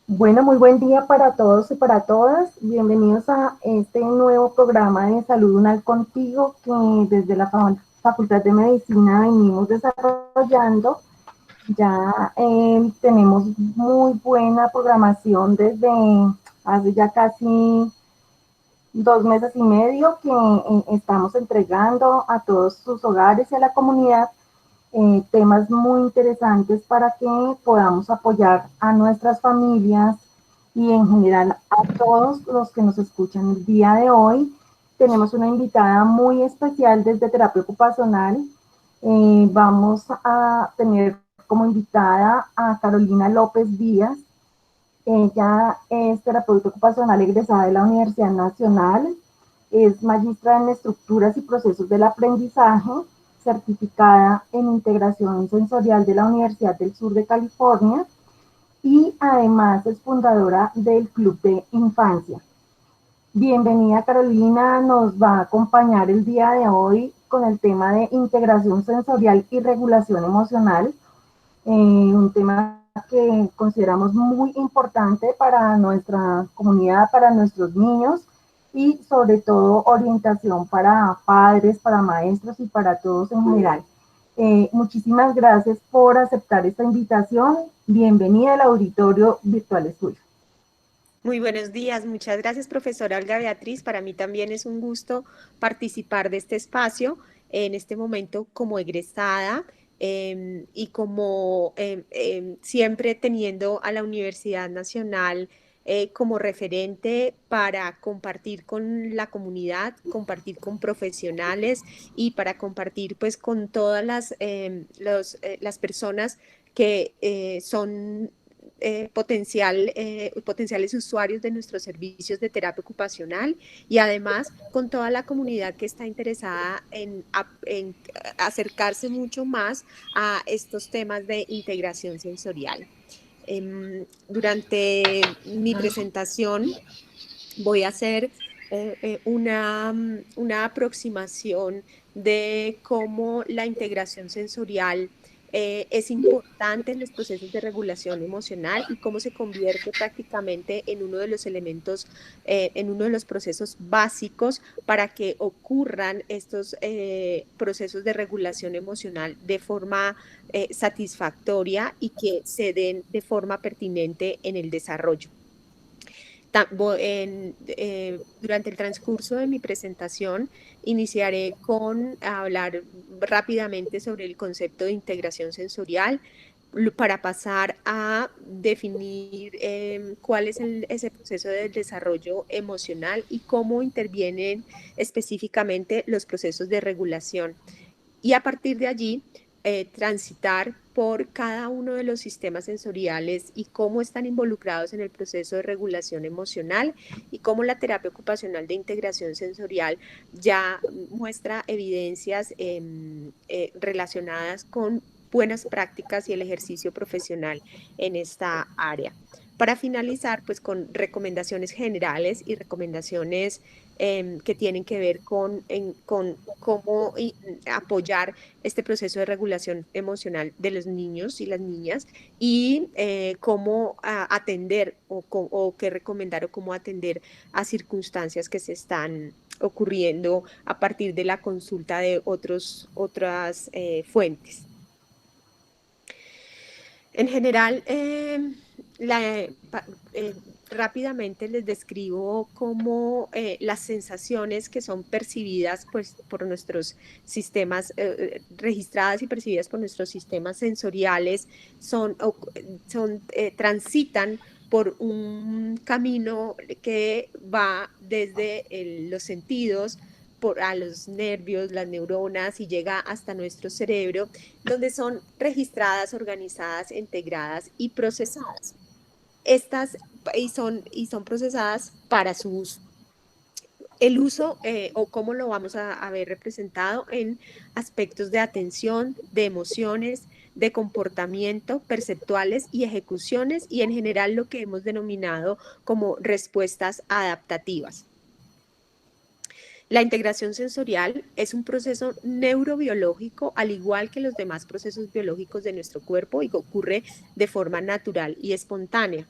Bueno, muy buen día para todos y para todas. Bienvenidos a este nuevo programa de Salud Unal Contigo que desde la Facultad de Medicina venimos desarrollando. Ya tenemos muy buena programación desde hace ya casi 2 meses y medio que estamos entregando a todos sus hogares y a la comunidad temas muy interesantes para que podamos apoyar a nuestras familias y en general a todos los que nos escuchan el día de hoy. Tenemos una invitada muy especial desde terapia ocupacional. Vamos a tener como invitada a Carolina López Díaz. Ella es terapeuta ocupacional egresada de la Universidad Nacional, es magistra en estructuras y procesos del aprendizaje, certificada en integración sensorial de la Universidad del Sur de California y además es fundadora del Club de Infancia. Bienvenida Carolina, nos va a acompañar el día de hoy con el tema de integración sensorial y regulación emocional, un tema que consideramos muy importante para nuestra comunidad, para nuestros niños y sobre todo orientación para padres, para maestros y para todos en general. Muchísimas gracias por aceptar esta invitación. Bienvenida al auditorio virtual es tuyo. Muy buenos días, muchas gracias, profesora Olga Beatriz. Para mí también es un gusto participar de este espacio en este momento como egresada y como siempre teniendo a la Universidad Nacional como referente para compartir con la comunidad, compartir con profesionales y para compartir pues con todas las personas que son potenciales usuarios de nuestros servicios de terapia ocupacional y además con toda la comunidad que está interesada en acercarse mucho más a estos temas de integración sensorial. Durante mi presentación voy a hacer una aproximación de cómo la integración sensorial es importante en los procesos de regulación emocional y cómo se convierte prácticamente en uno de los elementos, en uno de los procesos básicos para que ocurran estos procesos de regulación emocional de forma satisfactoria y que se den de forma pertinente en el desarrollo. Durante el transcurso de mi presentación iniciaré con hablar rápidamente sobre el concepto de integración sensorial para pasar a definir cuál es ese proceso del desarrollo emocional y cómo intervienen específicamente los procesos de regulación. Y a partir de allí, transitar por cada uno de los sistemas sensoriales y cómo están involucrados en el proceso de regulación emocional y cómo la terapia ocupacional de integración sensorial ya muestra evidencias relacionadas con buenas prácticas y el ejercicio profesional en esta área. Para finalizar, pues con recomendaciones generales y recomendaciones que tienen que ver con cómo apoyar este proceso de regulación emocional de los niños y las niñas y cómo atender o qué recomendar o cómo atender a circunstancias que se están ocurriendo a partir de la consulta de otras fuentes. En general, rápidamente les describo cómo las sensaciones que son percibidas pues, por nuestros sistemas, registradas y percibidas por nuestros sistemas sensoriales, transitan por un camino que va desde los sentidos, a los nervios, las neuronas y llega hasta nuestro cerebro donde son registradas, organizadas, integradas y procesadas. Estas y son procesadas para su uso. El uso o cómo lo vamos a ver representado en aspectos de atención, de emociones, de comportamiento, perceptuales y ejecuciones y en general lo que hemos denominado como respuestas adaptativas. La integración sensorial es un proceso neurobiológico, al igual que los demás procesos biológicos de nuestro cuerpo, y que ocurre de forma natural y espontánea.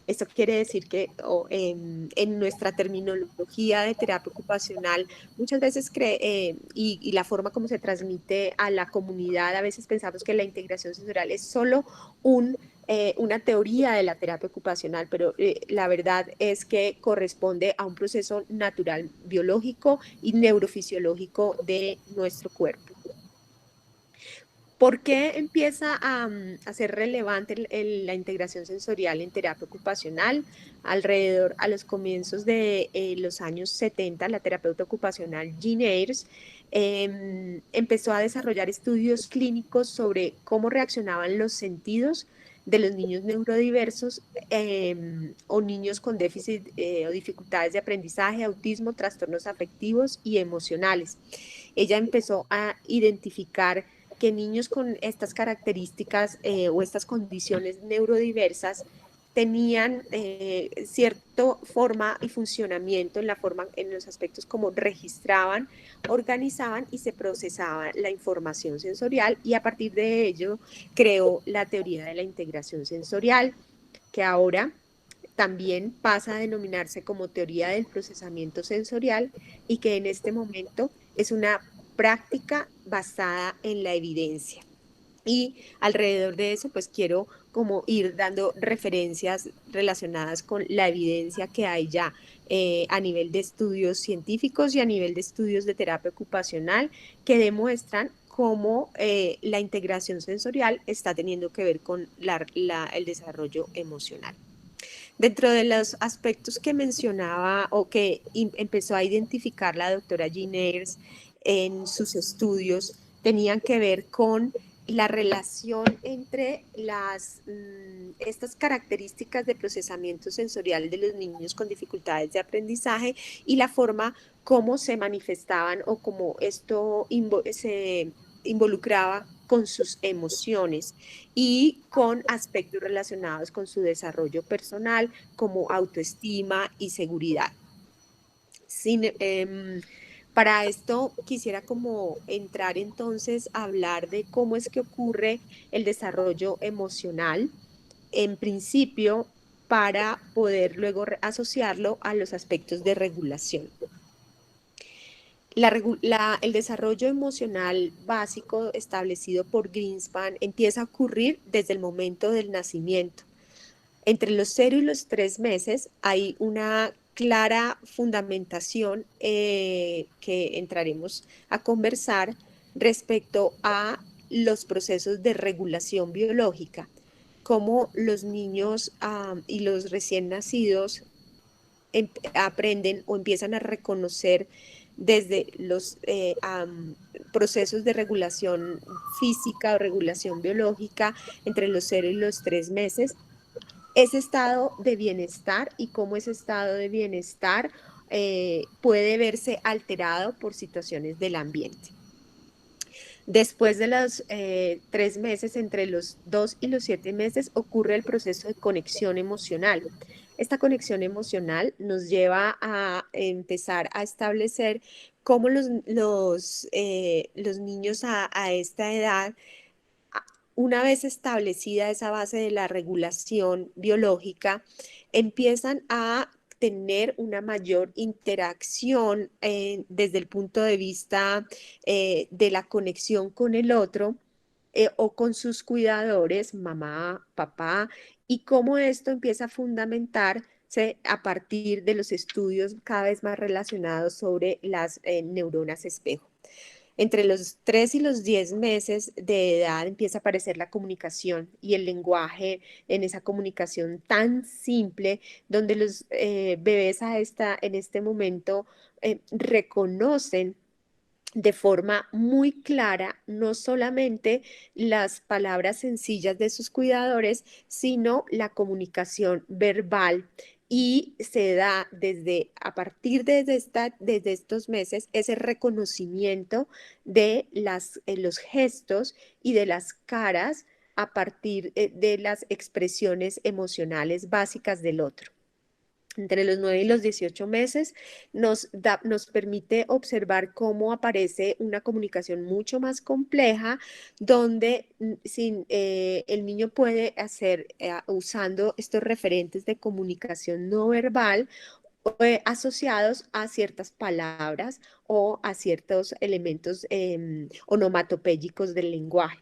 Esto quiere decir que en nuestra terminología de terapia ocupacional muchas veces y la forma como se transmite a la comunidad, a veces pensamos que la integración sensorial es solo una teoría de la terapia ocupacional, pero la verdad es que corresponde a un proceso natural, biológico y neurofisiológico de nuestro cuerpo. ¿Por qué empieza a ser relevante la integración sensorial en terapia ocupacional? Alrededor a los comienzos de los años 70, la terapeuta ocupacional Jean Ayres empezó a desarrollar estudios clínicos sobre cómo reaccionaban los sentidos de los niños neurodiversos o niños con déficit o dificultades de aprendizaje, autismo, trastornos afectivos y emocionales. Ella empezó a identificar que niños con estas características o estas condiciones neurodiversas tenían cierta forma y funcionamiento en la forma, en los aspectos como registraban, organizaban y se procesaba la información sensorial, y a partir de ello creó la teoría de la integración sensorial, que ahora también pasa a denominarse como teoría del procesamiento sensorial, y que en este momento es una práctica basada en la evidencia. Y alrededor de eso, pues quiero como ir dando referencias relacionadas con la evidencia que hay ya a nivel de estudios científicos y a nivel de estudios de terapia ocupacional, que demuestran cómo la integración sensorial está teniendo que ver con el desarrollo emocional. Dentro de los aspectos que mencionaba o que empezó a identificar la doctora Jean Ayres en sus estudios, tenían que ver con la relación entre estas características de procesamiento sensorial de los niños con dificultades de aprendizaje y la forma como se manifestaban o cómo esto se involucraba con sus emociones y con aspectos relacionados con su desarrollo personal, como autoestima y seguridad. Sin, para esto quisiera como entrar entonces a hablar de cómo es que ocurre el desarrollo emocional, en principio, para poder luego asociarlo a los aspectos de regulación. El desarrollo emocional básico establecido por Greenspan empieza a ocurrir desde el momento del nacimiento. Entre los 0 y los 3 meses hay una clara fundamentación que entraremos a conversar respecto a los procesos de regulación biológica, cómo los niños y los recién nacidos aprenden o empiezan a reconocer desde los procesos de regulación física o regulación biológica entre los 0 y los 3 meses, ese estado de bienestar y cómo ese estado de bienestar puede verse alterado por situaciones del ambiente. Después de los 3 meses, entre los 2 y los 7 meses, ocurre el proceso de conexión emocional. Esta conexión emocional nos lleva a empezar a establecer cómo los niños a esta edad, una vez establecida esa base de la regulación biológica, empiezan a tener una mayor interacción desde el punto de vista de la conexión con el otro o con sus cuidadores, mamá, papá, y cómo esto empieza a fundamentarse a partir de los estudios cada vez más relacionados sobre las neuronas espejo. Entre los 3 y los 10 meses de edad empieza a aparecer la comunicación y el lenguaje en esa comunicación tan simple, donde los bebés en este momento reconocen de forma muy clara no solamente las palabras sencillas de sus cuidadores, sino la comunicación verbal. Y se da a partir desde estos meses ese reconocimiento de los gestos y de las caras a partir de las expresiones emocionales básicas del otro. Entre los 9 y los 18 meses nos permite observar cómo aparece una comunicación mucho más compleja, donde el niño puede hacer, usando estos referentes de comunicación no verbal, asociados a ciertas palabras o a ciertos elementos onomatopéyicos del lenguaje.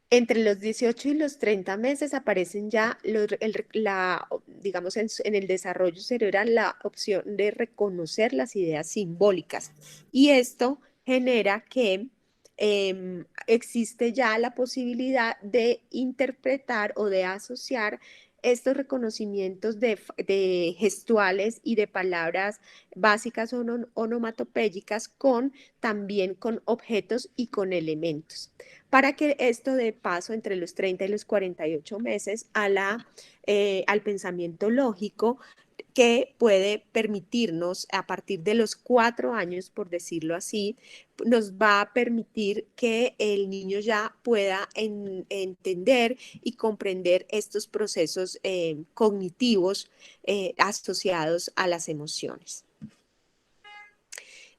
Entre los 18 y los 30 meses aparecen ya, digamos, en el desarrollo cerebral la opción de reconocer las ideas simbólicas. Y esto genera que existe ya la posibilidad de interpretar o de asociar estos reconocimientos de gestuales y de palabras básicas o onomatopéyicas también con objetos y con elementos, para que esto dé paso entre los 30 y los 48 meses al pensamiento lógico, que puede permitirnos, a partir de los 4 años, por decirlo así, nos va a permitir que el niño ya pueda entender y comprender estos procesos cognitivos asociados a las emociones.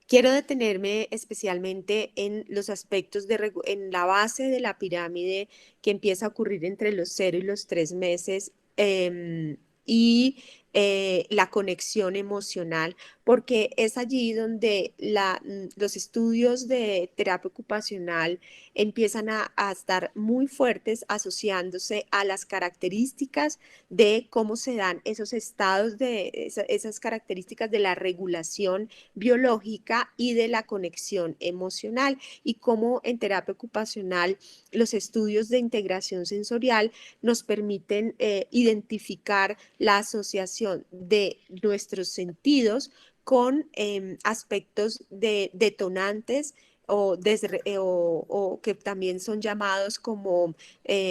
Quiero detenerme especialmente en los aspectos en la base de la pirámide, que empieza a ocurrir entre los 0 y los 3 meses, y la conexión emocional, porque es allí donde los estudios de terapia ocupacional empiezan a estar muy fuertes, asociándose a las características de cómo se dan esos estados, esas características de la regulación biológica y de la conexión emocional, y cómo en terapia ocupacional los estudios de integración sensorial nos permiten identificar la asociación de nuestros sentidos con aspectos detonantes o que también son llamados como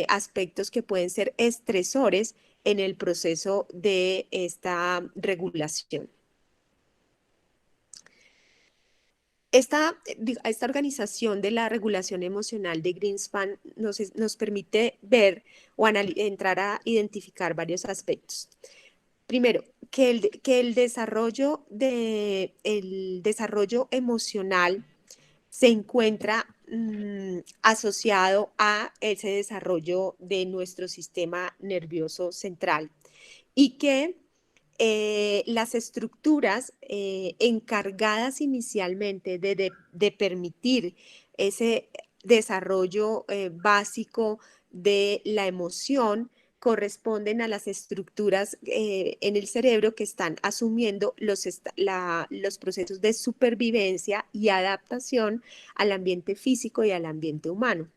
aspectos que pueden ser estresores en el proceso de esta regulación. Esta organización de la regulación emocional de Greenspan nos permite ver o entrar a identificar varios aspectos. Primero, que el desarrollo emocional se encuentra asociado a ese desarrollo de nuestro sistema nervioso central, y que las estructuras encargadas inicialmente de permitir ese desarrollo básico de la emoción corresponden a las estructuras en el cerebro que están asumiendo los procesos de supervivencia y adaptación al ambiente físico y al ambiente humano.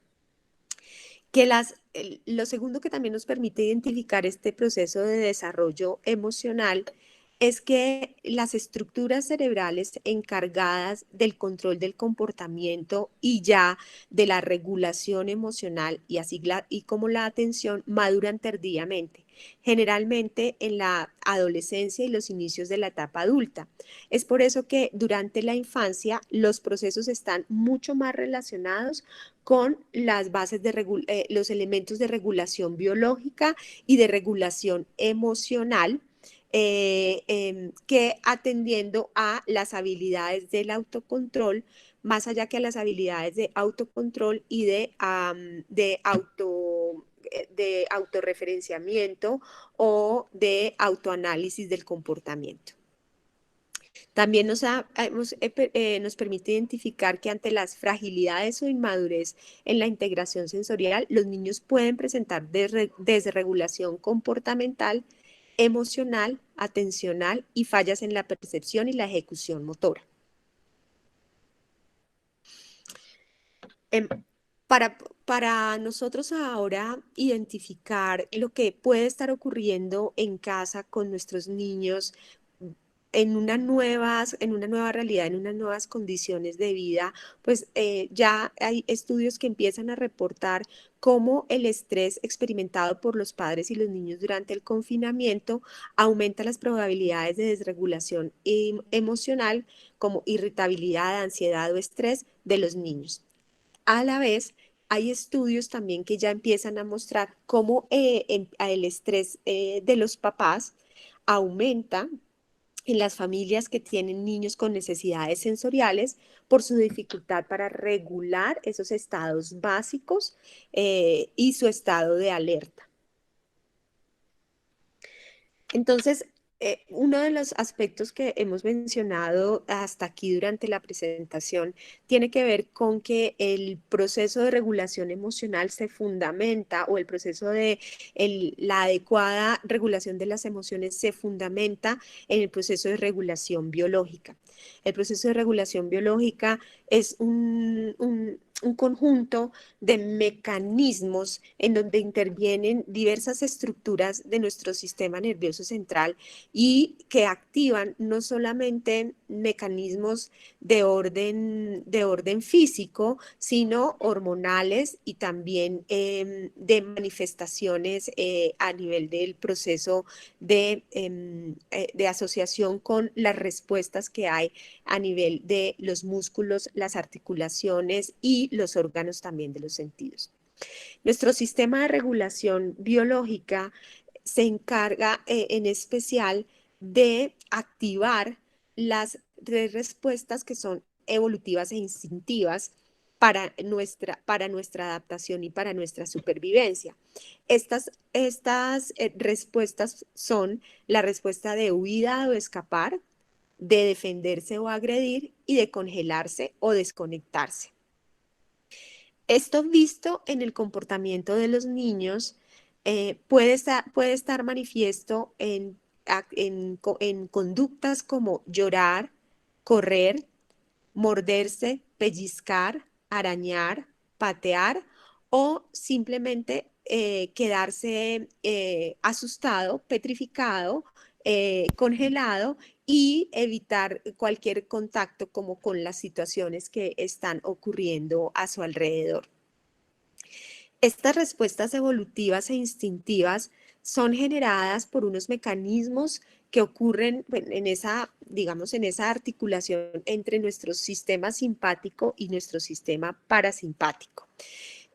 Lo segundo que también nos permite identificar este proceso de desarrollo emocional es que las estructuras cerebrales encargadas del control del comportamiento y ya de la regulación emocional y como la atención maduran tardíamente, generalmente en la adolescencia y los inicios de la etapa adulta. Es por eso que durante la infancia los procesos están mucho más relacionados con las bases los elementos de regulación biológica y de regulación emocional, que atendiendo a las habilidades del autocontrol, más allá que a las habilidades de autocontrol y de autorreferenciamiento o de autoanálisis del comportamiento. También nos permite identificar que ante las fragilidades o inmadurez en la integración sensorial, los niños pueden presentar desregulación comportamental, emocional, atencional y fallas en la percepción y la ejecución motora. Em, para nosotros ahora identificar lo que puede estar ocurriendo en casa con nuestros niños en una nueva realidad, en unas nuevas condiciones de vida, pues ya hay estudios que empiezan a reportar cómo el estrés experimentado por los padres y los niños durante el confinamiento aumenta las probabilidades de desregulación emocional, como irritabilidad, ansiedad o estrés de los niños. A la vez hay estudios también que ya empiezan a mostrar cómo el estrés de los papás aumenta en las familias que tienen niños con necesidades sensoriales por su dificultad para regular esos estados básicos y su estado de alerta. Entonces, uno de los aspectos que hemos mencionado hasta aquí durante la presentación tiene que ver con que el proceso de regulación emocional se fundamenta, o el proceso de la adecuada regulación de las emociones se fundamenta en el proceso de regulación biológica. El proceso de regulación biológica es un conjunto de mecanismos en donde intervienen diversas estructuras de nuestro sistema nervioso central y que activan no solamente mecanismos de orden físico, sino hormonales y también de manifestaciones a nivel del proceso de asociación con las respuestas que hay a nivel de los músculos, las articulaciones y los órganos también de los sentidos. Nuestro sistema de regulación biológica se encarga en especial de activar las respuestas que son evolutivas e instintivas para nuestra adaptación y para nuestra supervivencia. Estas respuestas son la respuesta de huida o escapar, de defenderse o agredir y de congelarse o desconectarse. Esto visto en el comportamiento de los niños puede estar manifiesto en conductas como llorar, correr, morderse, pellizcar, arañar, patear o simplemente quedarse asustado, petrificado, congelado y evitar cualquier contacto como con las situaciones que están ocurriendo a su alrededor. Estas respuestas evolutivas e instintivas son generadas por unos mecanismos que ocurren en esa, digamos, en esa articulación entre nuestro sistema simpático y nuestro sistema parasimpático.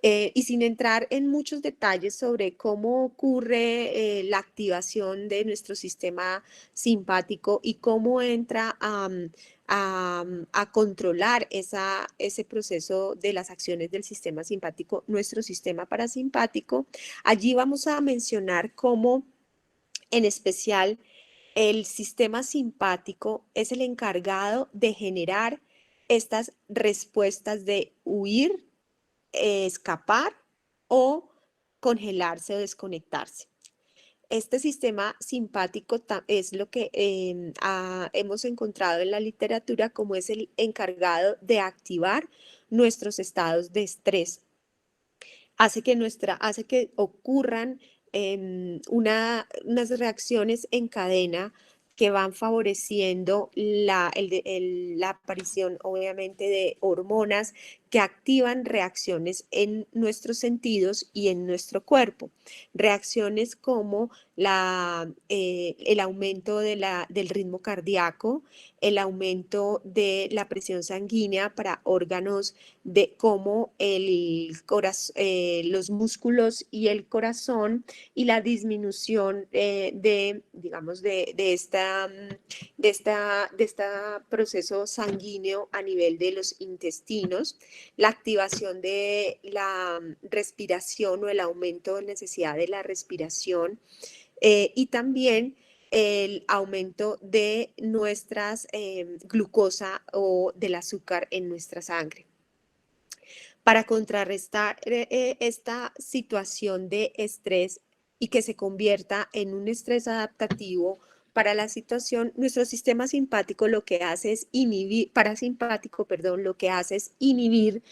Y sin entrar en muchos detalles sobre cómo ocurre la activación de nuestro sistema simpático y cómo entra a controlar ese proceso de las acciones del sistema simpático, nuestro sistema parasimpático, allí vamos a mencionar cómo en especial el sistema simpático es el encargado de generar estas respuestas de huir, escapar o congelarse o desconectarse. Este sistema simpático es lo que hemos encontrado en la literatura como es el encargado de activar nuestros estados de estrés. Hace que ocurran unas reacciones en cadena que van favoreciendo la aparición, obviamente, de hormonas que activan reacciones en nuestros sentidos y en nuestro cuerpo. Reacciones como el aumento del ritmo cardíaco, el aumento de la presión sanguínea para órganos como los músculos y el corazón, y la disminución digamos, de este proceso sanguíneo a nivel de los intestinos, la activación de la respiración o el aumento de necesidad de la respiración y también el aumento de nuestras glucosa o del azúcar en nuestra sangre. Para contrarrestar esta situación de estrés y que se convierta en un estrés adaptativo para la situación, nuestro sistema simpático lo que hace es parasimpático, perdón, lo que hace es inhibir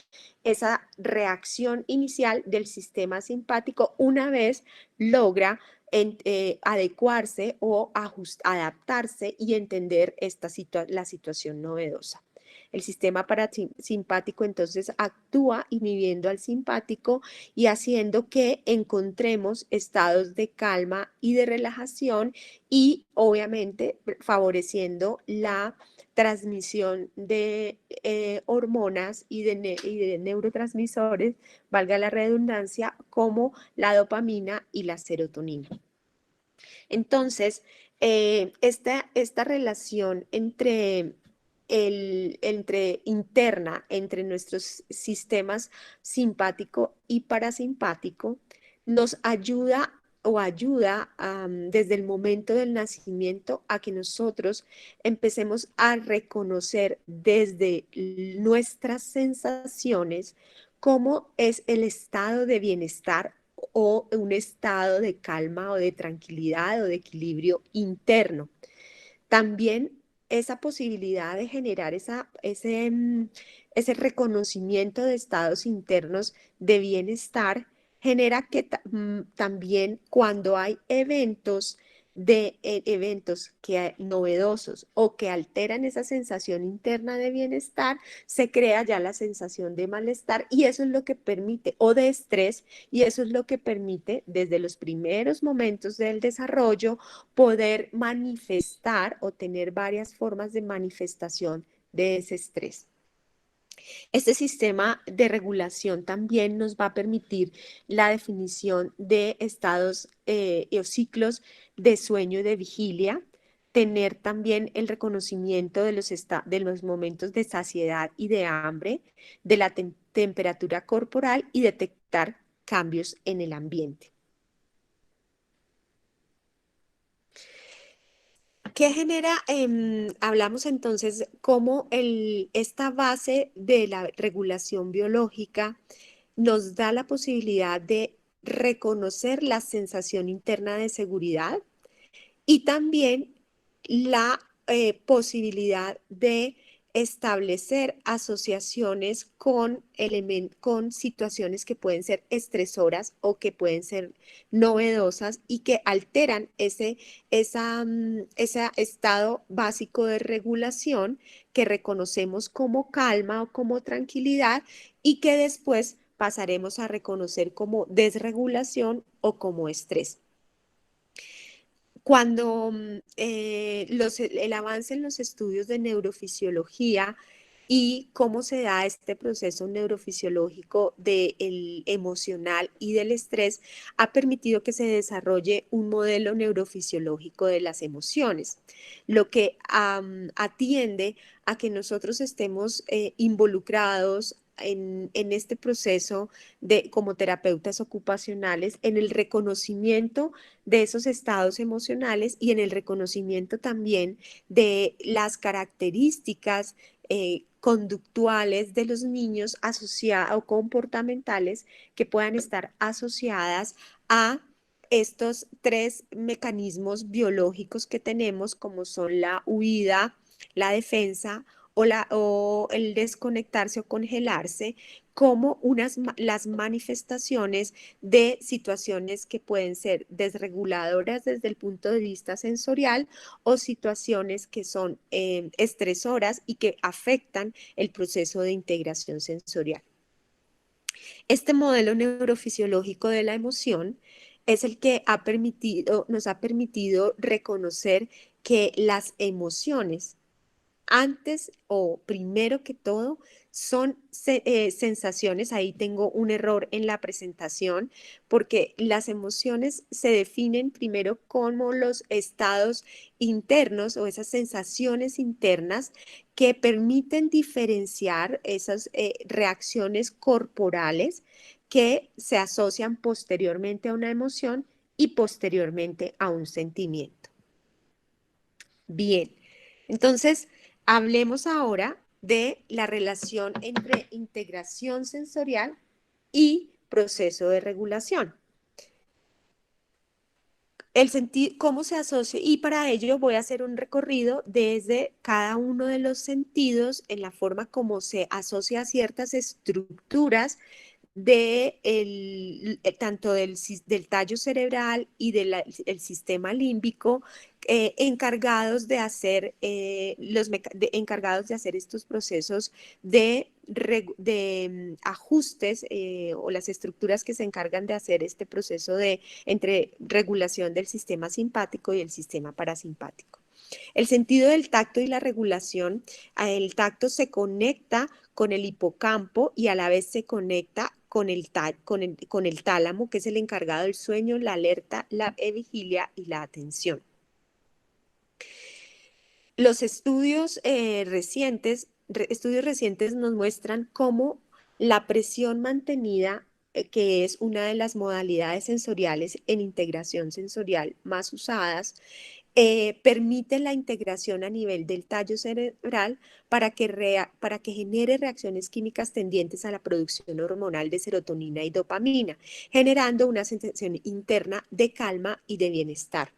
esa reacción inicial del sistema simpático una vez logra adecuarse o adaptarse y entender la situación novedosa. El sistema parasimpático entonces actúa inhibiendo al simpático y haciendo que encontremos estados de calma y de relajación y obviamente favoreciendo la transmisión de hormonas y de neurotransmisores, valga la redundancia, como la dopamina y la serotonina. Entonces, esta relación entre interna, entre nuestros sistemas simpático y parasimpático, nos ayuda o ayuda desde el momento del nacimiento a que nosotros empecemos a reconocer desde nuestras sensaciones cómo es el estado de bienestar o un estado de calma o de tranquilidad o de equilibrio interno. También esa posibilidad de generar ese reconocimiento de estados internos de bienestar genera que también cuando hay eventos novedosos o que alteran esa sensación interna de bienestar, se crea ya la sensación de malestar y eso es lo que permite, o de estrés, y eso es lo que permite desde los primeros momentos del desarrollo poder manifestar o tener varias formas de manifestación de ese estrés. Este sistema de regulación también nos va a permitir la definición de estados o ciclos de sueño y de vigilia, tener también el reconocimiento de los momentos de saciedad y de hambre, de la temperatura corporal y detectar cambios en el ambiente. ¿Qué genera? Hablamos entonces cómo esta base de la regulación biológica nos da la posibilidad de reconocer la sensación interna de seguridad y también la posibilidad de establecer asociaciones con situaciones que pueden ser estresoras o que pueden ser novedosas y que alteran ese estado básico de regulación que reconocemos como calma o como tranquilidad y que después pasaremos a reconocer como desregulación o como estrés. Cuando el avance en los estudios de neurofisiología y cómo se da este proceso neurofisiológico del emocional y del estrés ha permitido que se desarrolle un modelo neurofisiológico de las emociones, lo que atiende a que nosotros estemos involucrados en este proceso como terapeutas ocupacionales en el reconocimiento de esos estados emocionales y en el reconocimiento también de las características conductuales de los niños asociadas o comportamentales que puedan estar asociadas a estos tres mecanismos biológicos que tenemos, como son la huida, la defensa o el desconectarse o congelarse, como las manifestaciones de situaciones que pueden ser desreguladoras desde el punto de vista sensorial o situaciones que son estresoras y que afectan el proceso de integración sensorial. Este modelo neurofisiológico de la emoción es el que nos ha permitido reconocer que las emociones antes o primero que todo son sensaciones. Ahí tengo un error en la presentación porque las emociones se definen primero como los estados internos o esas sensaciones internas que permiten diferenciar esas reacciones corporales que se asocian posteriormente a una emoción y posteriormente a un sentimiento. Bien, entonces hablemos ahora de la relación entre integración sensorial y proceso de regulación. Cómo se asocia, y para ello voy a hacer un recorrido desde cada uno de los sentidos en la forma como se asocia a ciertas estructuras tanto del tallo cerebral y del sistema límbico encargados de hacer encargados de hacer estos procesos de ajustes o las estructuras que se encargan de hacer este proceso entre regulación del sistema simpático y el sistema parasimpático. El sentido del tacto y la regulación, el tacto se conecta con el hipocampo y a la vez se conecta con el tálamo, que es el encargado del sueño, la alerta, la vigilia y la atención. Los estudios recientes nos muestran cómo la presión mantenida, que es una de las modalidades sensoriales en integración sensorial más usadas, permite la integración a nivel del tallo cerebral para que genere reacciones químicas tendientes a la producción hormonal de serotonina y dopamina, generando una sensación interna de calma y de bienestar.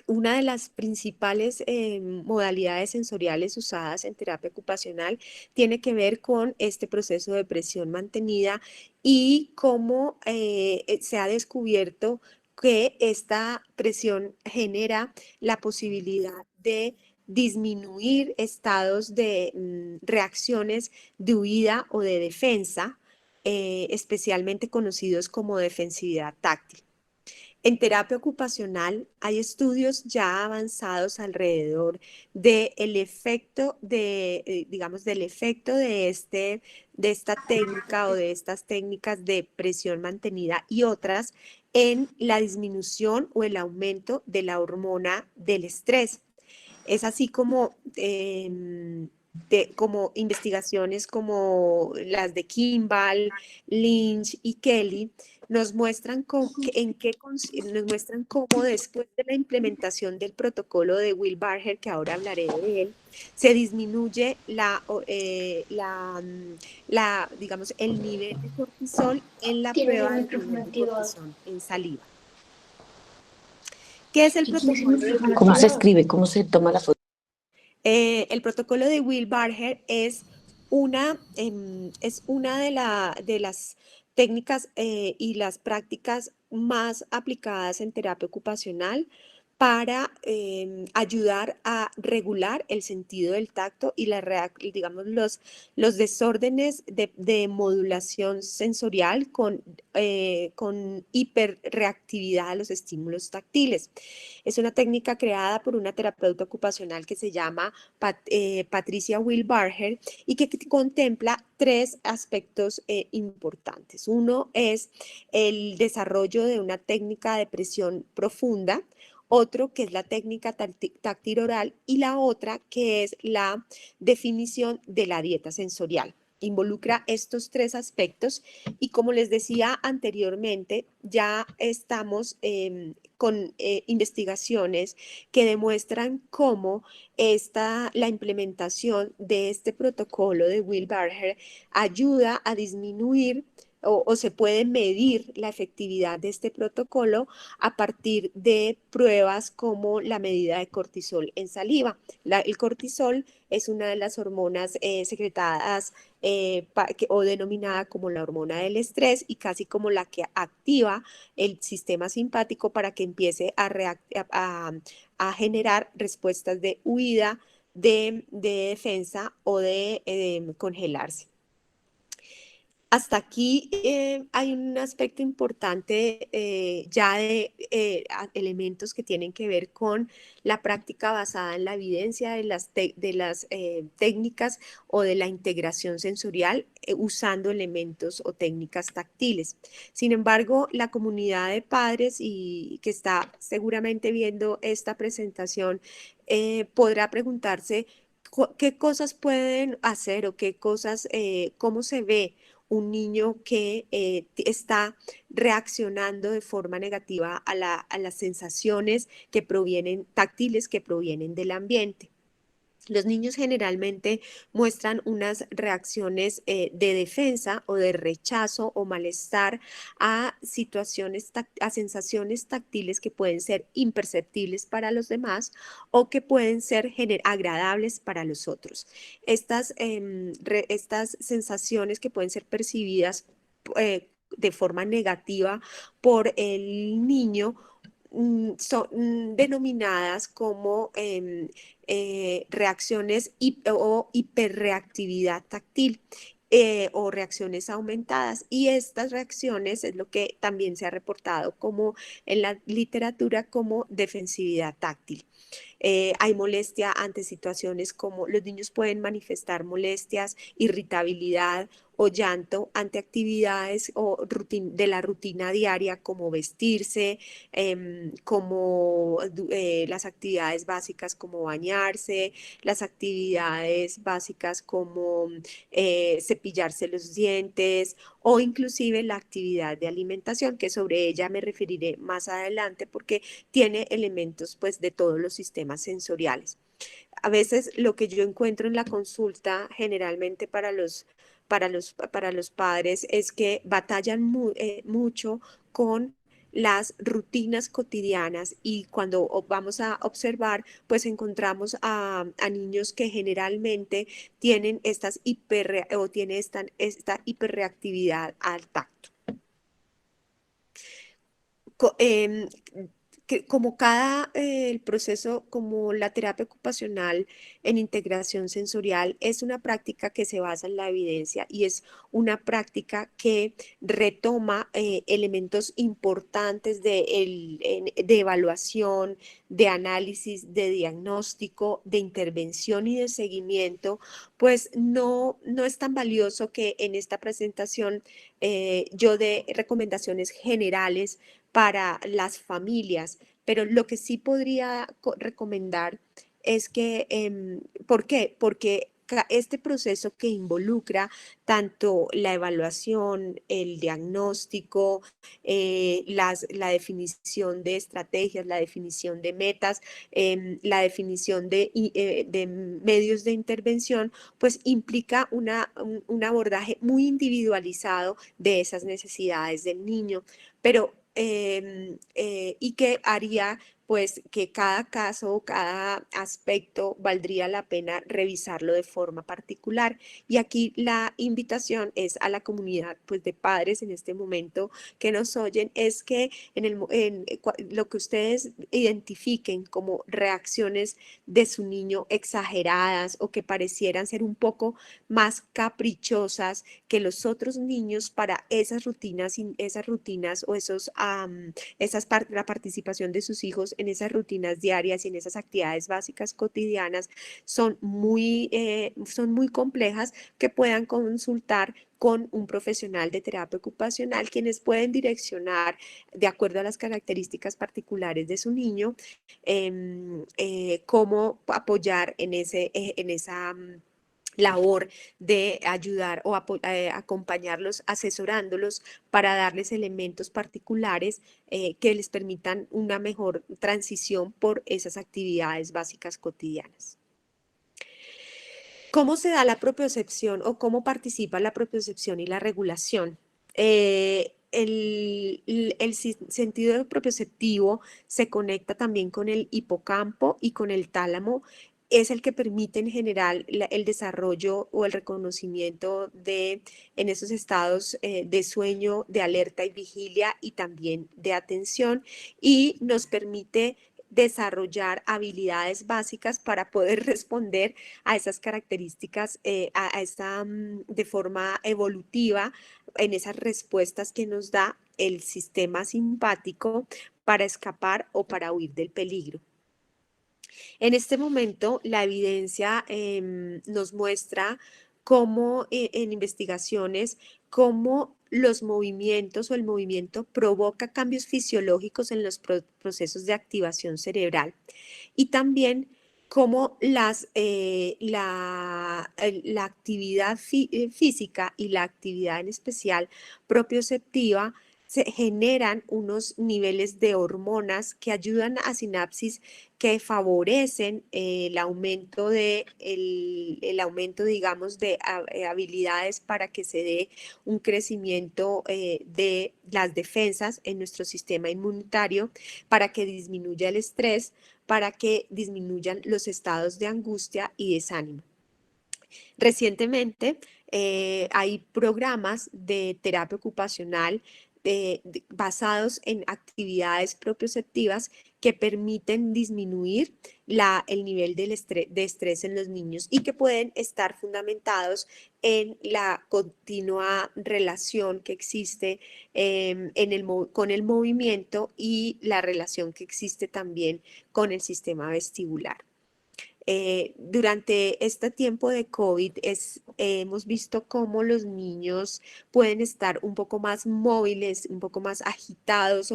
Una de las principales modalidades sensoriales usadas en terapia ocupacional tiene que ver con este proceso de presión mantenida y cómo se ha descubierto que esta presión genera la posibilidad de disminuir estados de reacciones de huida o de defensa, especialmente conocidos como defensividad táctil. En terapia ocupacional hay estudios ya avanzados alrededor del efecto digamos, del efecto de esta técnica o de estas técnicas de presión mantenida y otras en la disminución o el aumento de la hormona del estrés. Es así como, como investigaciones como las de Kimball, Lynch y Kelly nos muestran nos muestran cómo después de la implementación del protocolo de Will Barger, que ahora hablaré de él, se disminuye digamos, el nivel de cortisol en la Tienes el prueba de micrófono nivel de activado. cortisol en saliva. ¿Qué es el protocolo de Will ¿Cómo se Barger? escribe? ¿Cómo se toma la foto? El protocolo de Will Barger es una de las técnicas y las prácticas más aplicadas en terapia ocupacional para ayudar a regular el sentido del tacto y digamos, los desórdenes de modulación sensorial con hiperreactividad a los estímulos táctiles. Es una técnica creada por una terapeuta ocupacional que se llama Patricia Will Barger y que contempla tres aspectos importantes. Uno es el desarrollo de una técnica de presión profunda, otro que es la técnica táctil oral y la otra que es la definición de la dieta sensorial. Involucra estos tres aspectos y como les decía anteriormente, ya estamos con investigaciones que demuestran cómo la implementación de este protocolo de Will Barger ayuda a disminuir o se puede medir la efectividad de este protocolo a partir de pruebas como la medida de cortisol en saliva. El cortisol es una de las hormonas secretadas o denominada como la hormona del estrés y casi como la que activa el sistema simpático para que empiece a generar respuestas de huida, de defensa o de congelarse. Hasta aquí hay un aspecto importante ya de elementos que tienen que ver con la práctica basada en la evidencia de las técnicas o de la integración sensorial usando elementos o técnicas táctiles. Sin embargo, la comunidad de padres y que está seguramente viendo esta presentación podrá preguntarse qué cosas pueden hacer o qué cosas, cómo se ve un niño que está reaccionando de forma negativa a las sensaciones que provienen, táctiles que provienen del ambiente. Los niños generalmente muestran unas reacciones de defensa o de rechazo o malestar a a sensaciones táctiles que pueden ser imperceptibles para los demás o que pueden ser agradables para los otros. Estas sensaciones que pueden ser percibidas de forma negativa por el niño son denominadas como reacciones o hiperreactividad táctil. O reacciones aumentadas. Y estas reacciones es lo que también se ha reportado como en la literatura como defensividad táctil. Hay molestia ante situaciones como los niños pueden manifestar molestias, irritabilidad o llanto ante actividades de la rutina diaria como vestirse, como las actividades básicas como bañarse, las actividades básicas como cepillarse los dientes o inclusive la actividad de alimentación, que sobre ella me referiré más adelante porque tiene elementos pues de todos los sistemas sensoriales. A veces lo que yo encuentro en la consulta generalmente para los padres es que batallan mucho con las rutinas cotidianas y cuando vamos a observar, pues encontramos a niños que generalmente tienen tienen esta hiperreactividad al tacto. Co- em, como el proceso, como la terapia ocupacional en integración sensorial es una práctica que se basa en la evidencia y es una práctica que retoma elementos importantes de evaluación, de análisis, de diagnóstico, de intervención y de seguimiento, pues no es tan valioso que en esta presentación yo dé recomendaciones generales para las familias, pero lo que sí podría recomendar es que, ¿por qué? Porque este proceso que involucra tanto la evaluación, el diagnóstico, la definición de estrategias, la definición de metas, la definición de medios de intervención, pues implica un abordaje muy individualizado de esas necesidades del niño. Pero y que haría pues que cada caso, cada aspecto valdría la pena revisarlo de forma particular. Y aquí la invitación es a la comunidad pues de padres en este momento que nos oyen, es que lo que ustedes identifiquen como reacciones de su niño exageradas o que parecieran ser un poco más caprichosas que los otros niños para esas rutinas o la participación de sus hijos en esas rutinas diarias y en esas actividades básicas cotidianas son muy complejas, que puedan consultar con un profesional de terapia ocupacional, quienes pueden direccionar de acuerdo a las características particulares de su niño, cómo apoyar en esa labor de ayudar o acompañarlos, asesorándolos para darles elementos particulares que les permitan una mejor transición por esas actividades básicas cotidianas. ¿Cómo se da la propiocepción o cómo participa la propiocepción y la regulación? Sentido propioceptivo se conecta también con el hipocampo y con el tálamo. Es el que permite en general el desarrollo o el reconocimiento en esos estados de sueño, de alerta y vigilia y también de atención, y nos permite desarrollar habilidades básicas para poder responder a esas características de forma evolutiva en esas respuestas que nos da el sistema simpático para escapar o para huir del peligro. En este momento, la evidencia nos muestra cómo en investigaciones, cómo los movimientos o el movimiento provoca cambios fisiológicos en los procesos de activación cerebral, y también cómo la actividad física y la actividad en especial propioceptiva se generan unos niveles de hormonas que ayudan a sinapsis que favorecen el aumento, digamos, de habilidades para que se dé un crecimiento de las defensas en nuestro sistema inmunitario, para que disminuya el estrés, para que disminuyan los estados de angustia y desánimo. Recientemente hay programas de terapia ocupacional basados en actividades propioceptivas que permiten disminuir el nivel de estrés en los niños y que pueden estar fundamentados en la continua relación que existe con el movimiento y la relación que existe también con el sistema vestibular. Durante este tiempo de COVID hemos visto cómo los niños pueden estar un poco más móviles, un poco más agitados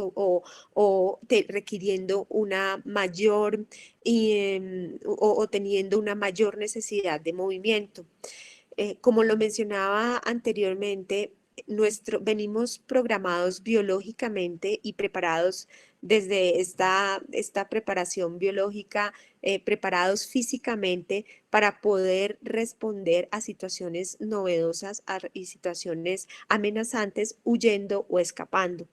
requiriendo una mayor o teniendo una mayor necesidad de movimiento. Como lo mencionaba anteriormente, venimos programados biológicamente y preparados desde esta preparación biológica, preparados físicamente para poder responder a situaciones novedosas y situaciones amenazantes, huyendo o escapando.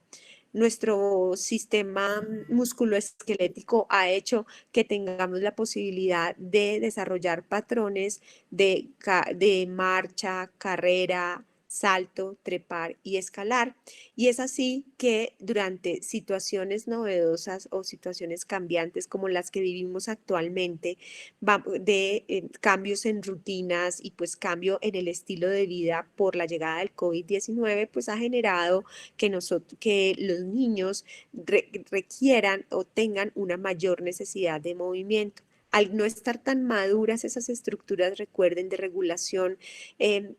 Nuestro sistema musculoesquelético ha hecho que tengamos la posibilidad de desarrollar patrones de marcha, carrera, salto, trepar y escalar. Y es así que durante situaciones novedosas o situaciones cambiantes como las que vivimos actualmente, cambios en rutinas y pues cambio en el estilo de vida por la llegada del COVID-19, pues ha generado que los niños requieran o tengan una mayor necesidad de movimiento. Al no estar tan maduras esas estructuras, recuerden, de regulación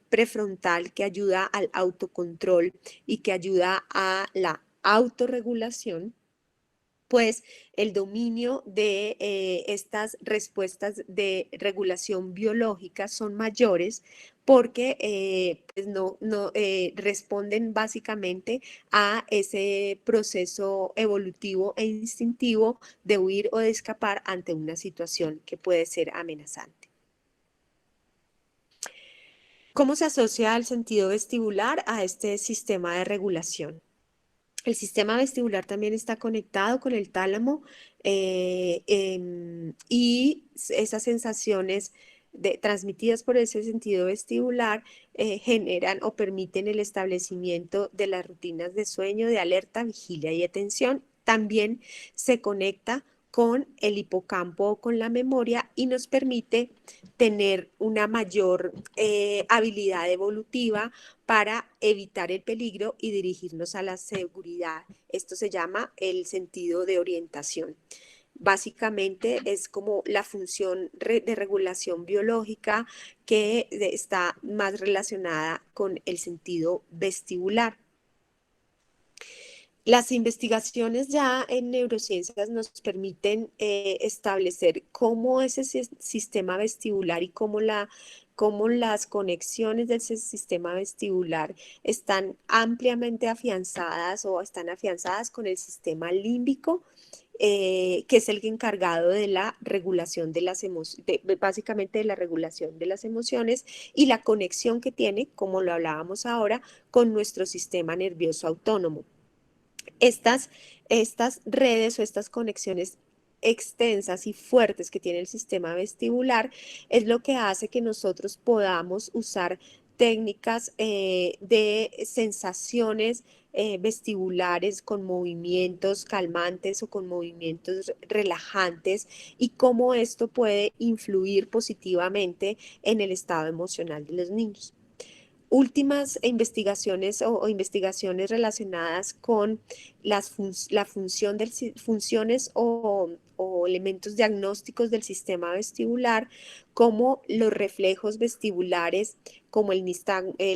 prefrontal que ayuda al autocontrol y que ayuda a la autorregulación, pues el dominio de estas respuestas de regulación biológica son mayores porque pues responden básicamente a ese proceso evolutivo e instintivo de huir o de escapar ante una situación que puede ser amenazante. ¿Cómo se asocia el sentido vestibular a este sistema de regulación? El sistema vestibular también está conectado con el tálamo y esas sensaciones transmitidas por ese sentido vestibular generan o permiten el establecimiento de las rutinas de sueño, de alerta, vigilia y atención. También se conecta con el hipocampo o con la memoria y nos permite tener una mayor habilidad evolutiva para evitar el peligro y dirigirnos a la seguridad. Esto se llama el sentido de orientación. Básicamente es como la función de regulación biológica que está más relacionada con el sentido vestibular. Las investigaciones ya en neurociencias nos permiten establecer cómo ese sistema vestibular y cómo las conexiones del sistema vestibular están ampliamente afianzadas o están afianzadas con el sistema límbico, que es el encargado de la regulación de las emociones, básicamente de la regulación de las emociones y la conexión que tiene, como lo hablábamos ahora, con nuestro sistema nervioso autónomo. Estas redes o estas conexiones extensas y fuertes que tiene el sistema vestibular es lo que hace que nosotros podamos usar técnicas de sensaciones vestibulares con movimientos calmantes o con movimientos relajantes y cómo esto puede influir positivamente en el estado emocional de los niños. Últimas investigaciones o investigaciones relacionadas con la función funciones o elementos diagnósticos del sistema vestibular, como los reflejos vestibulares, como el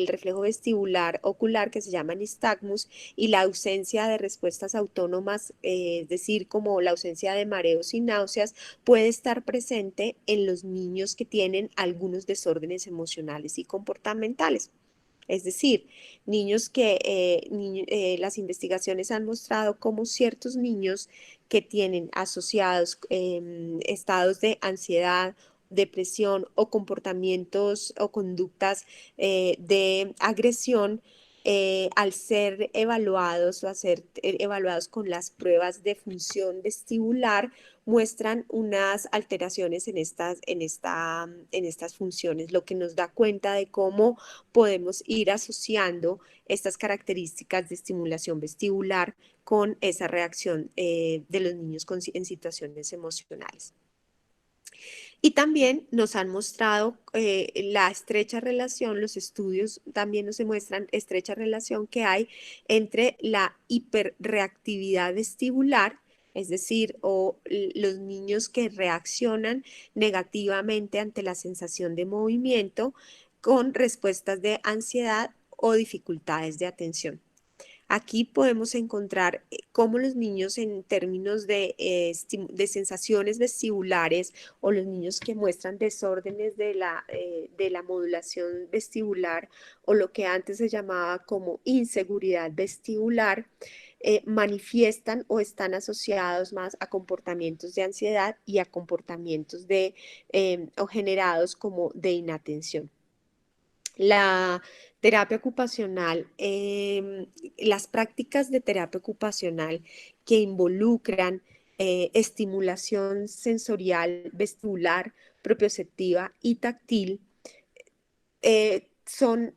reflejo vestibular ocular que se llama nistagmus, y la ausencia de respuestas autónomas, es decir, como la ausencia de mareos y náuseas, puede estar presente en los niños que tienen algunos desórdenes emocionales y comportamentales. Es decir, las investigaciones han mostrado cómo ciertos niños que tienen asociados estados de ansiedad, depresión o comportamientos o conductas de agresión al ser evaluados o a ser evaluados con las pruebas de función vestibular, muestran unas alteraciones en estas funciones, lo que nos da cuenta de cómo podemos ir asociando estas características de estimulación vestibular con esa reacción de los niños en situaciones emocionales. Y también nos han mostrado la estrecha relación, los estudios también nos demuestran estrecha relación que hay entre la hiperreactividad vestibular, es decir, los niños que reaccionan negativamente ante la sensación de movimiento con respuestas de ansiedad o dificultades de atención. Aquí podemos encontrar cómo los niños en términos de sensaciones vestibulares o los niños que muestran desórdenes de la modulación vestibular o lo que antes se llamaba como inseguridad vestibular, manifiestan o están asociados más a comportamientos de ansiedad y a comportamientos o generados como de inatención. La terapia ocupacional, las prácticas de terapia ocupacional que involucran estimulación sensorial, vestibular, propioceptiva y táctil, han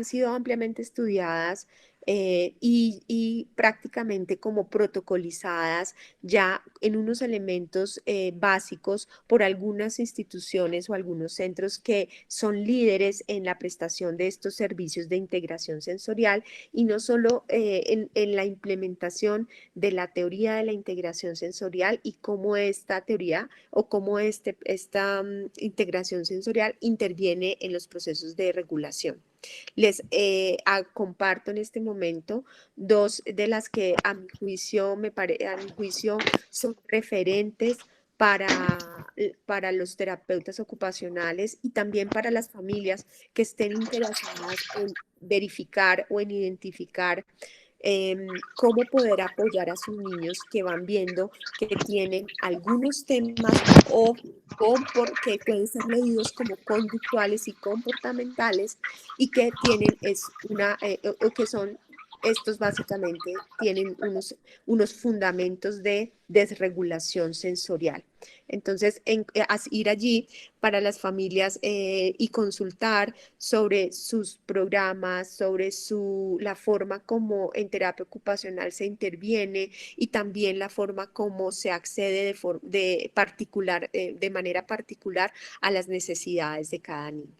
sido ampliamente estudiadas y prácticamente como protocolizadas ya en unos elementos básicos por algunas instituciones o algunos centros que son líderes en la prestación de estos servicios de integración sensorial y no solo en la implementación de la teoría de la integración sensorial y cómo esta teoría o cómo esta integración sensorial interviene en los procesos de regulación. Les comparto en este momento dos de las que a mi juicio, a mi juicio son referentes para los terapeutas ocupacionales y también para las familias que estén interesadas en verificar o en identificar cómo poder apoyar a sus niños que van viendo que tienen algunos temas que pueden ser leídos como conductuales y comportamentales y que tienen o que son estos básicamente tienen unos fundamentos de desregulación sensorial. Entonces, ir allí para las familias y consultar sobre sus programas, sobre la forma como en terapia ocupacional se interviene y también la forma como se accede de manera particular a las necesidades de cada niño.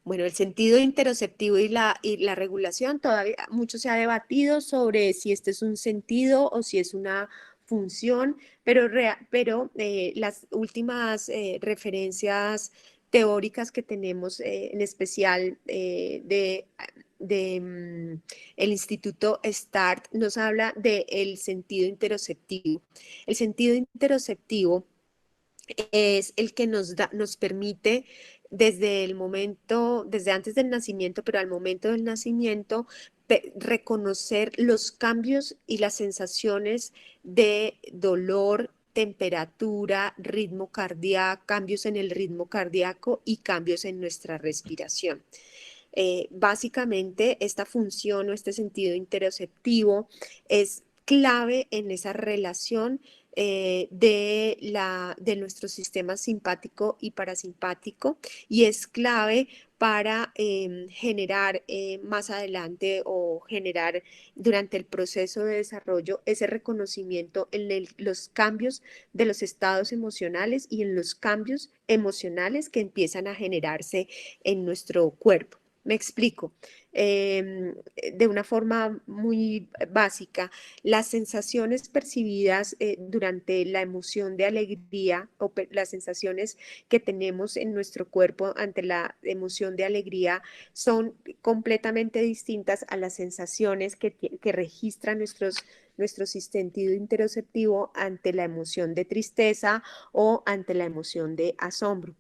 Bueno, el sentido interoceptivo y la regulación, todavía mucho se ha debatido sobre si este es un sentido o si es una función, pero las últimas referencias teóricas que tenemos, en especial el Instituto START, nos habla del sentido interoceptivo. El sentido interoceptivo es el que nos permite desde antes del nacimiento, pero al momento del nacimiento, reconocer los cambios y las sensaciones de dolor, temperatura, ritmo cardíaco, cambios en el ritmo cardíaco y cambios en nuestra respiración. Básicamente, esta función o este sentido interoceptivo es clave en esa relación de nuestro sistema simpático y parasimpático y es clave para generar más adelante o generar durante el proceso de desarrollo ese reconocimiento en los cambios de los estados emocionales y en los cambios emocionales que empiezan a generarse en nuestro cuerpo. Me explico. De una forma muy básica, las sensaciones percibidas durante la emoción de alegría o las sensaciones que tenemos en nuestro cuerpo ante la emoción de alegría son completamente distintas a las sensaciones que registran nuestro sentido interoceptivo ante la emoción de tristeza o ante la emoción de asombro.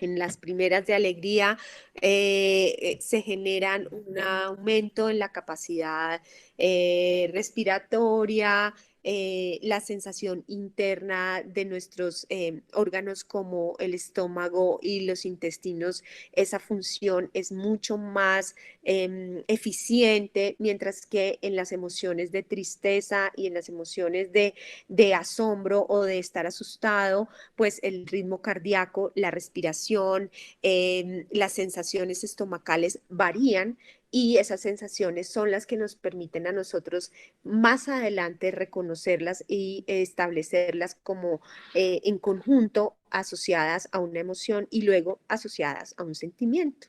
En las primeras de alegría se generan un aumento en la capacidad respiratoria, la sensación interna de nuestros órganos como el estómago y los intestinos, esa función es mucho más eficiente, mientras que en las emociones de tristeza y en las emociones de asombro o de estar asustado, pues el ritmo cardíaco, la respiración, las sensaciones estomacales varían y esas sensaciones son las que nos permiten a nosotros más adelante reconocerlas y establecerlas como en conjunto asociadas a una emoción y luego asociadas a un sentimiento.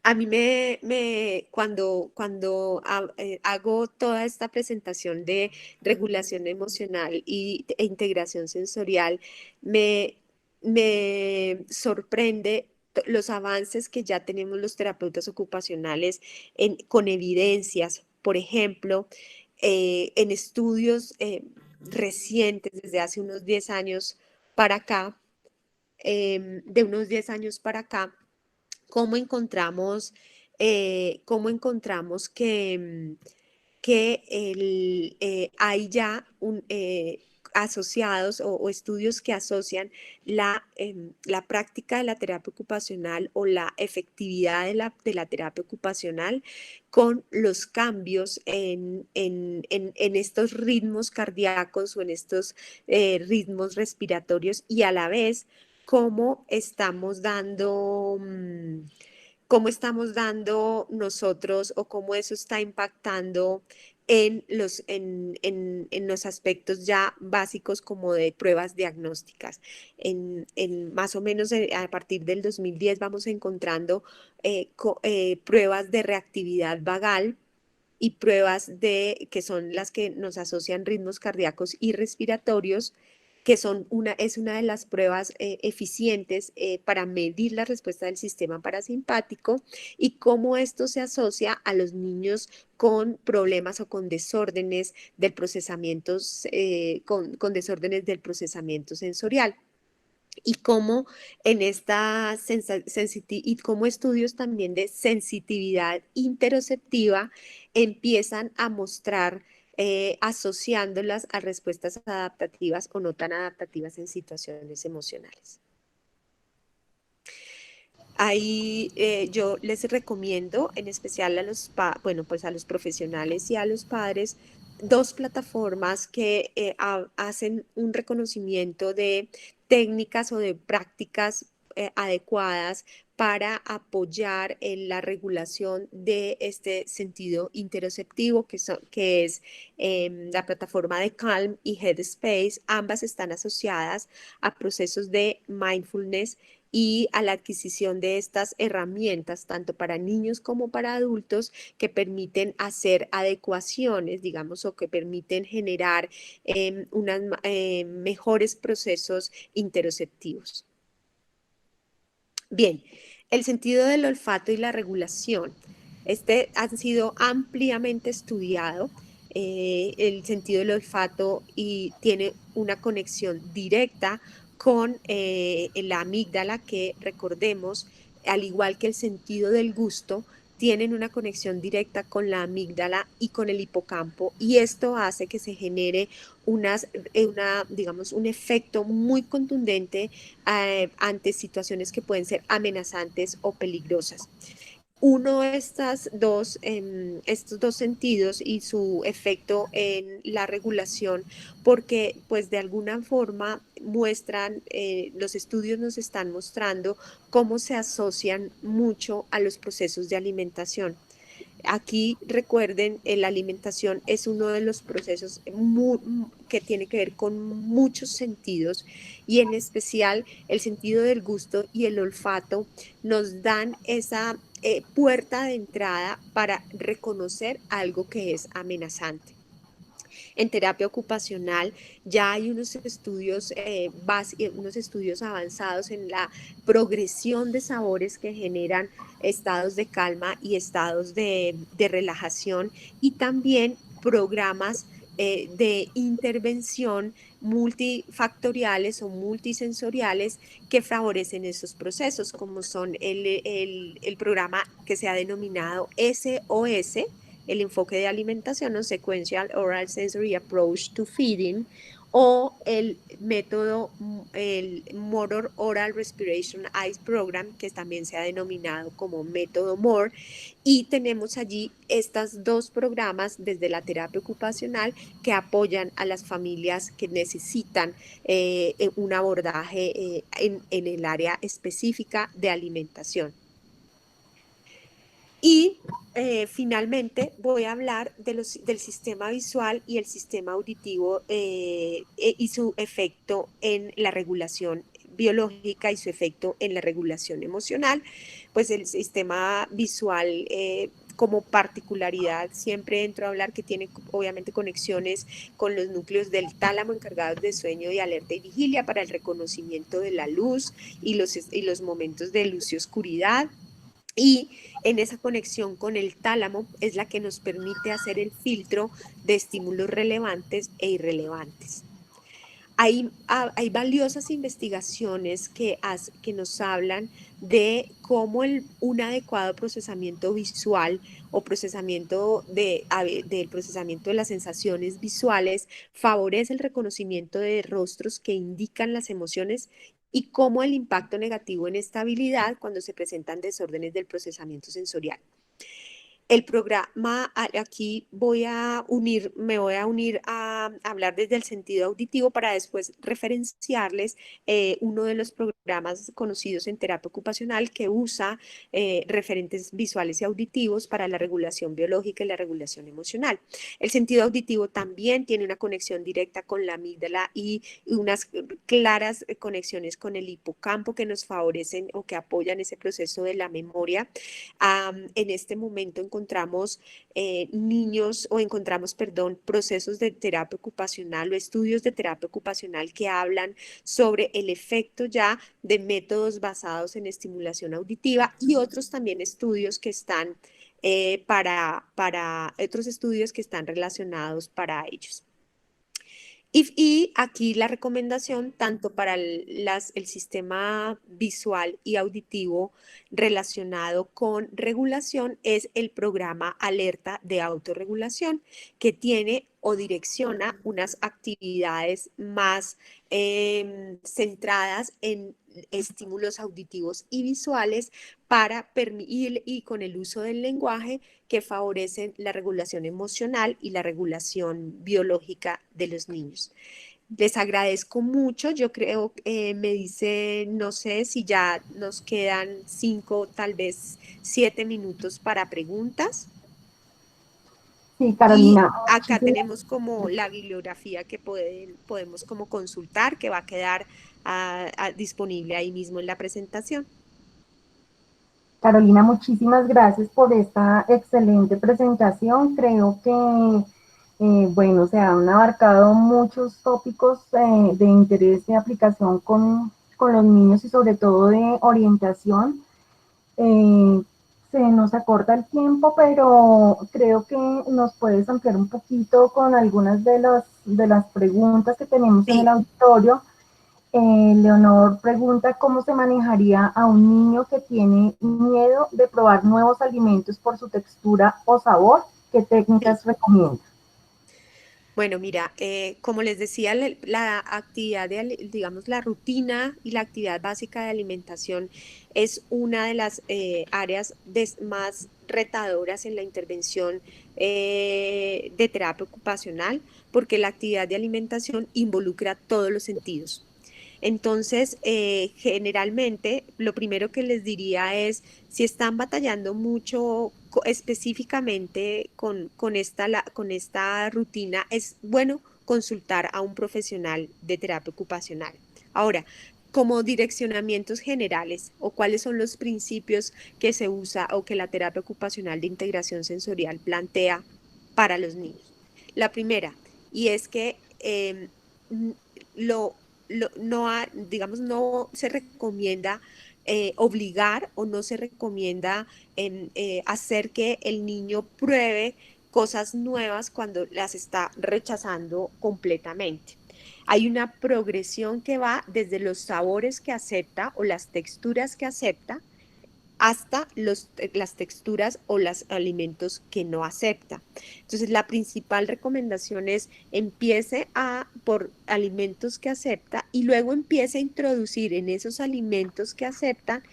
A mí cuando hago toda esta presentación de regulación emocional e integración sensorial, me, me sorprende los avances que ya tenemos los terapeutas ocupacionales con evidencias, por ejemplo, en estudios recientes desde hace unos 10 años para acá, de unos 10 años para acá, cómo encontramos que hay ya asociados o estudios que asocian la práctica de la terapia ocupacional o la efectividad de la terapia ocupacional con los cambios en estos ritmos cardíacos o en estos ritmos respiratorios y a la vez cómo estamos dando nosotros o cómo eso está impactando en los aspectos ya básicos como de pruebas diagnósticas. Más o menos a partir del 2010 vamos encontrando pruebas de reactividad vagal y pruebas que son las que nos asocian ritmos cardíacos y respiratorios, es una de las pruebas eficientes para medir la respuesta del sistema parasimpático y cómo esto se asocia a los niños con problemas o con desórdenes del procesamiento, con desórdenes del procesamiento sensorial. Y cómo y cómo estudios también de sensitividad interoceptiva empiezan a mostrar asociándolas a respuestas adaptativas o no tan adaptativas en situaciones emocionales. Ahí yo les recomiendo, en especial pues a los profesionales y a los padres, dos plataformas que hacen un reconocimiento de técnicas o de prácticas adecuadas para apoyar en la regulación de este sentido interoceptivo, que es la plataforma de Calm y Headspace. Ambas están asociadas a procesos de mindfulness y a la adquisición de estas herramientas, tanto para niños como para adultos, que permiten hacer adecuaciones, digamos, o que permiten generar mejores procesos interoceptivos. Bien, el sentido del olfato y la regulación. Este ha sido ampliamente estudiado. El sentido del olfato y tiene una conexión directa con la amígdala, que recordemos, al igual que el sentido del gusto, tienen una conexión directa con la amígdala y con el hipocampo, y esto hace que se genere digamos, un efecto muy contundente ante situaciones que pueden ser amenazantes o peligrosas. Uno de estos dos sentidos y su efecto en la regulación, porque pues de alguna forma los estudios nos están mostrando cómo se asocian mucho a los procesos de alimentación. Aquí recuerden, la alimentación es uno de los procesos que tiene que ver con muchos sentidos, y en especial el sentido del gusto y el olfato nos dan esa puerta de entrada para reconocer algo que es amenazante. En terapia ocupacional ya hay unos estudios avanzados en la progresión de sabores que generan estados de calma y estados de relajación, y también programas de intervención multifactoriales o multisensoriales que favorecen esos procesos, como son el programa que se ha denominado SOS, el enfoque de alimentación o Sequential Oral Sensory Approach to Feeding, o el método, el Motor Oral Respiration Eyes Program, que también se ha denominado como método MORE, y tenemos allí estos dos programas desde la terapia ocupacional que apoyan a las familias que necesitan un abordaje en el área específica de alimentación. Y finalmente voy a hablar del sistema visual y el sistema auditivo y su efecto en la regulación biológica y su efecto en la regulación emocional. Pues el sistema visual como particularidad, siempre entro a hablar que tiene obviamente conexiones con los núcleos del tálamo encargados de sueño y alerta y vigilia para el reconocimiento de la luz y los momentos de luz y oscuridad. Y en esa conexión con el tálamo es la que nos permite hacer el filtro de estímulos relevantes e irrelevantes. Hay valiosas investigaciones que nos hablan de cómo un adecuado procesamiento visual o del procesamiento de las sensaciones visuales favorece el reconocimiento de rostros que indican las emociones y cómo el impacto negativo en esta habilidad cuando se presentan desórdenes del procesamiento sensorial. El programa, aquí me voy a unir a hablar desde el sentido auditivo para después referenciarles uno de los programas conocidos en terapia ocupacional que usa referentes visuales y auditivos para la regulación biológica y la regulación emocional. El sentido auditivo también tiene una conexión directa con la amígdala y unas claras conexiones con el hipocampo que nos favorecen o que apoyan ese proceso de la memoria. En este momento encontramos procesos de terapia ocupacional o estudios de terapia ocupacional que hablan sobre el efecto ya de métodos basados en estimulación auditiva y otros también estudios que están otros estudios que están relacionados para ellos. Y aquí la recomendación, tanto para el sistema visual y auditivo relacionado con regulación, es el programa Alerta de Autorregulación, que tiene o direcciona unas actividades más centradas en estímulos auditivos y visuales para permitir y con el uso del lenguaje que favorecen la regulación emocional y la regulación biológica de los niños. Les agradezco mucho. Yo creo, me dice, no sé si ya nos quedan 5, tal vez 7 minutos para preguntas. Sí, Y Carolina, acá muchísimas, tenemos como la bibliografía que podemos como consultar, que va a quedar disponible ahí mismo en la presentación. Carolina, muchísimas gracias por esta excelente presentación. Creo que, bueno, se han abarcado muchos tópicos de interés de aplicación con los niños y sobre todo de orientación. Eh, Se nos acorta el tiempo, pero creo que nos puedes ampliar un poquito con algunas de las preguntas que tenemos en el Sí. auditorio. Leonor pregunta cómo se manejaría a un niño que tiene miedo de probar nuevos alimentos por su textura o sabor. ¿Qué Sí. técnicas recomienda? Bueno, mira, como les decía, la actividad digamos, la rutina y la actividad básica de alimentación es una de las áreas más retadoras en la intervención de terapia ocupacional, porque la actividad de alimentación involucra todos los sentidos. Entonces, generalmente, lo primero que les diría es, si están batallando mucho específicamente con esta rutina, es bueno consultar a un profesional de terapia ocupacional. Ahora, como direccionamientos generales o cuáles son los principios que se usa o que la terapia ocupacional de integración sensorial plantea para los niños. La primera, y es que lo no, digamos, no se recomienda obligar o no se recomienda hacer que el niño pruebe cosas nuevas cuando las está rechazando completamente. Hay una progresión que va desde los sabores que acepta o las texturas que acepta hasta las texturas o los alimentos que no acepta. Entonces, la principal recomendación es empiece por alimentos que acepta y luego empiece a introducir en esos alimentos que aceptan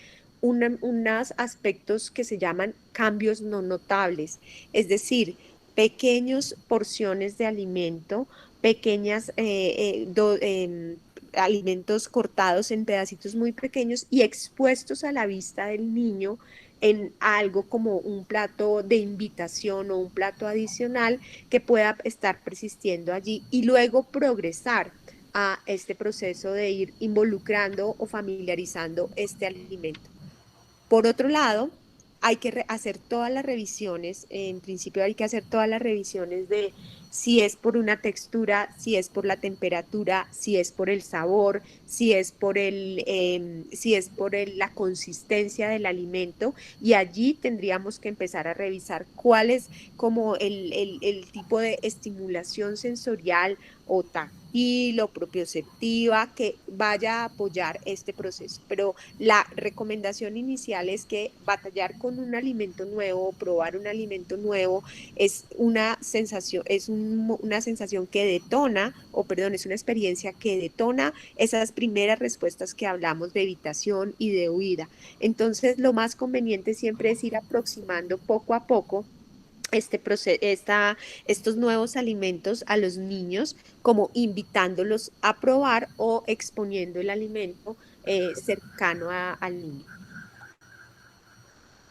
unos aspectos que se llaman cambios no notables, es decir, pequeñas porciones de alimento, pequeñas alimentos cortados en pedacitos muy pequeños y expuestos a la vista del niño en algo como un plato de invitación o un plato adicional que pueda estar persistiendo allí y luego progresar a este proceso de ir involucrando o familiarizando este alimento. Por otro lado, hay que hacer todas las revisiones, en principio hay que hacer todas las revisiones de si es por una textura, si es por la temperatura, si es por el sabor, si es por la consistencia del alimento y allí tendríamos que empezar a revisar cuál es como el tipo de estimulación sensorial o táctil o propioceptiva que vaya a apoyar este proceso. Pero la recomendación inicial es que batallar con un alimento nuevo, probar un alimento nuevo, es una sensación, una sensación que detona, o perdón, es una experiencia que detona esas primeras respuestas que hablamos de evitación y de huida. Entonces, lo más conveniente siempre es ir aproximando poco a poco estos nuevos alimentos a los niños, como invitándolos a probar o exponiendo el alimento cercano al niño.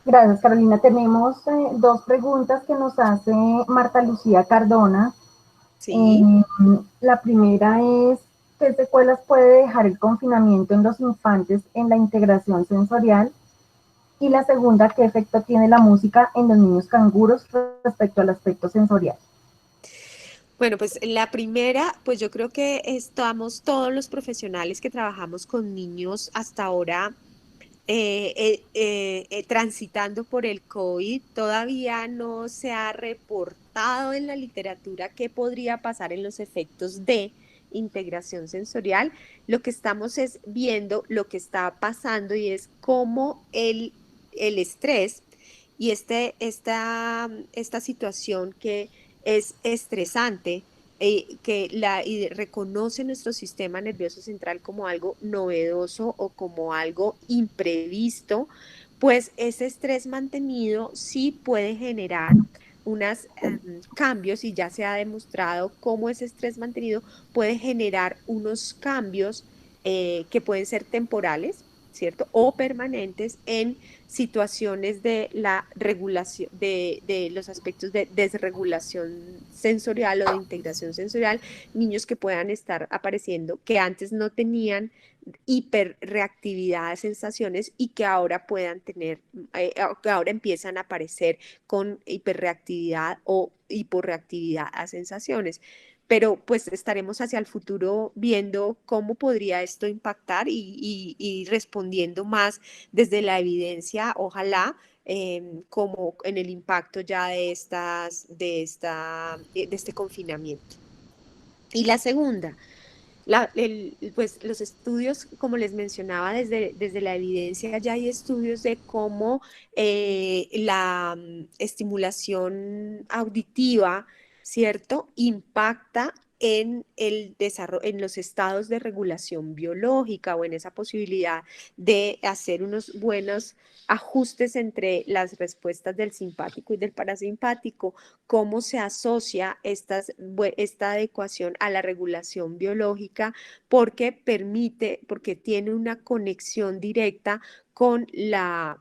Gracias, Carolina. Tenemos dos preguntas que nos hace Marta Lucía Cardona. Sí. Eh, la primera es, ¿qué secuelas puede dejar el confinamiento en los infantes en la integración sensorial? Y la segunda, ¿qué efecto tiene la música en los niños canguros respecto al aspecto sensorial? Bueno, pues la primera, pues yo creo que estamos todos los profesionales que trabajamos con niños hasta ahora transitando por el COVID. Todavía no se ha reportado en la literatura qué podría pasar en los efectos de integración sensorial. Lo que estamos es viendo lo que está pasando y es cómo el estrés y esta situación que es estresante, y reconoce nuestro sistema nervioso central como algo novedoso o como algo imprevisto, pues ese estrés mantenido sí puede generar unos cambios y ya se ha demostrado cómo ese estrés mantenido puede generar unos cambios que pueden ser temporales, ¿cierto? O permanentes en situaciones de la regulación, de los aspectos de desregulación sensorial o de integración sensorial, niños que puedan estar apareciendo, que antes no tenían hiperreactividad de sensaciones y que ahora puedan tener, que ahora empiezan a aparecer con hiperreactividad o hiporreactividad a sensaciones. Pero pues estaremos hacia el futuro viendo cómo podría esto impactar y respondiendo más desde la evidencia, ojalá, como en el impacto ya de este confinamiento. Y la segunda, pues los estudios, como les mencionaba, desde la evidencia ya hay estudios de cómo la estimulación auditiva, ¿cierto?, impacta en el desarrollo, en los estados de regulación biológica o en esa posibilidad de hacer unos buenos ajustes entre las respuestas del simpático y del parasimpático, cómo se asocia esta adecuación a la regulación biológica, porque tiene una conexión directa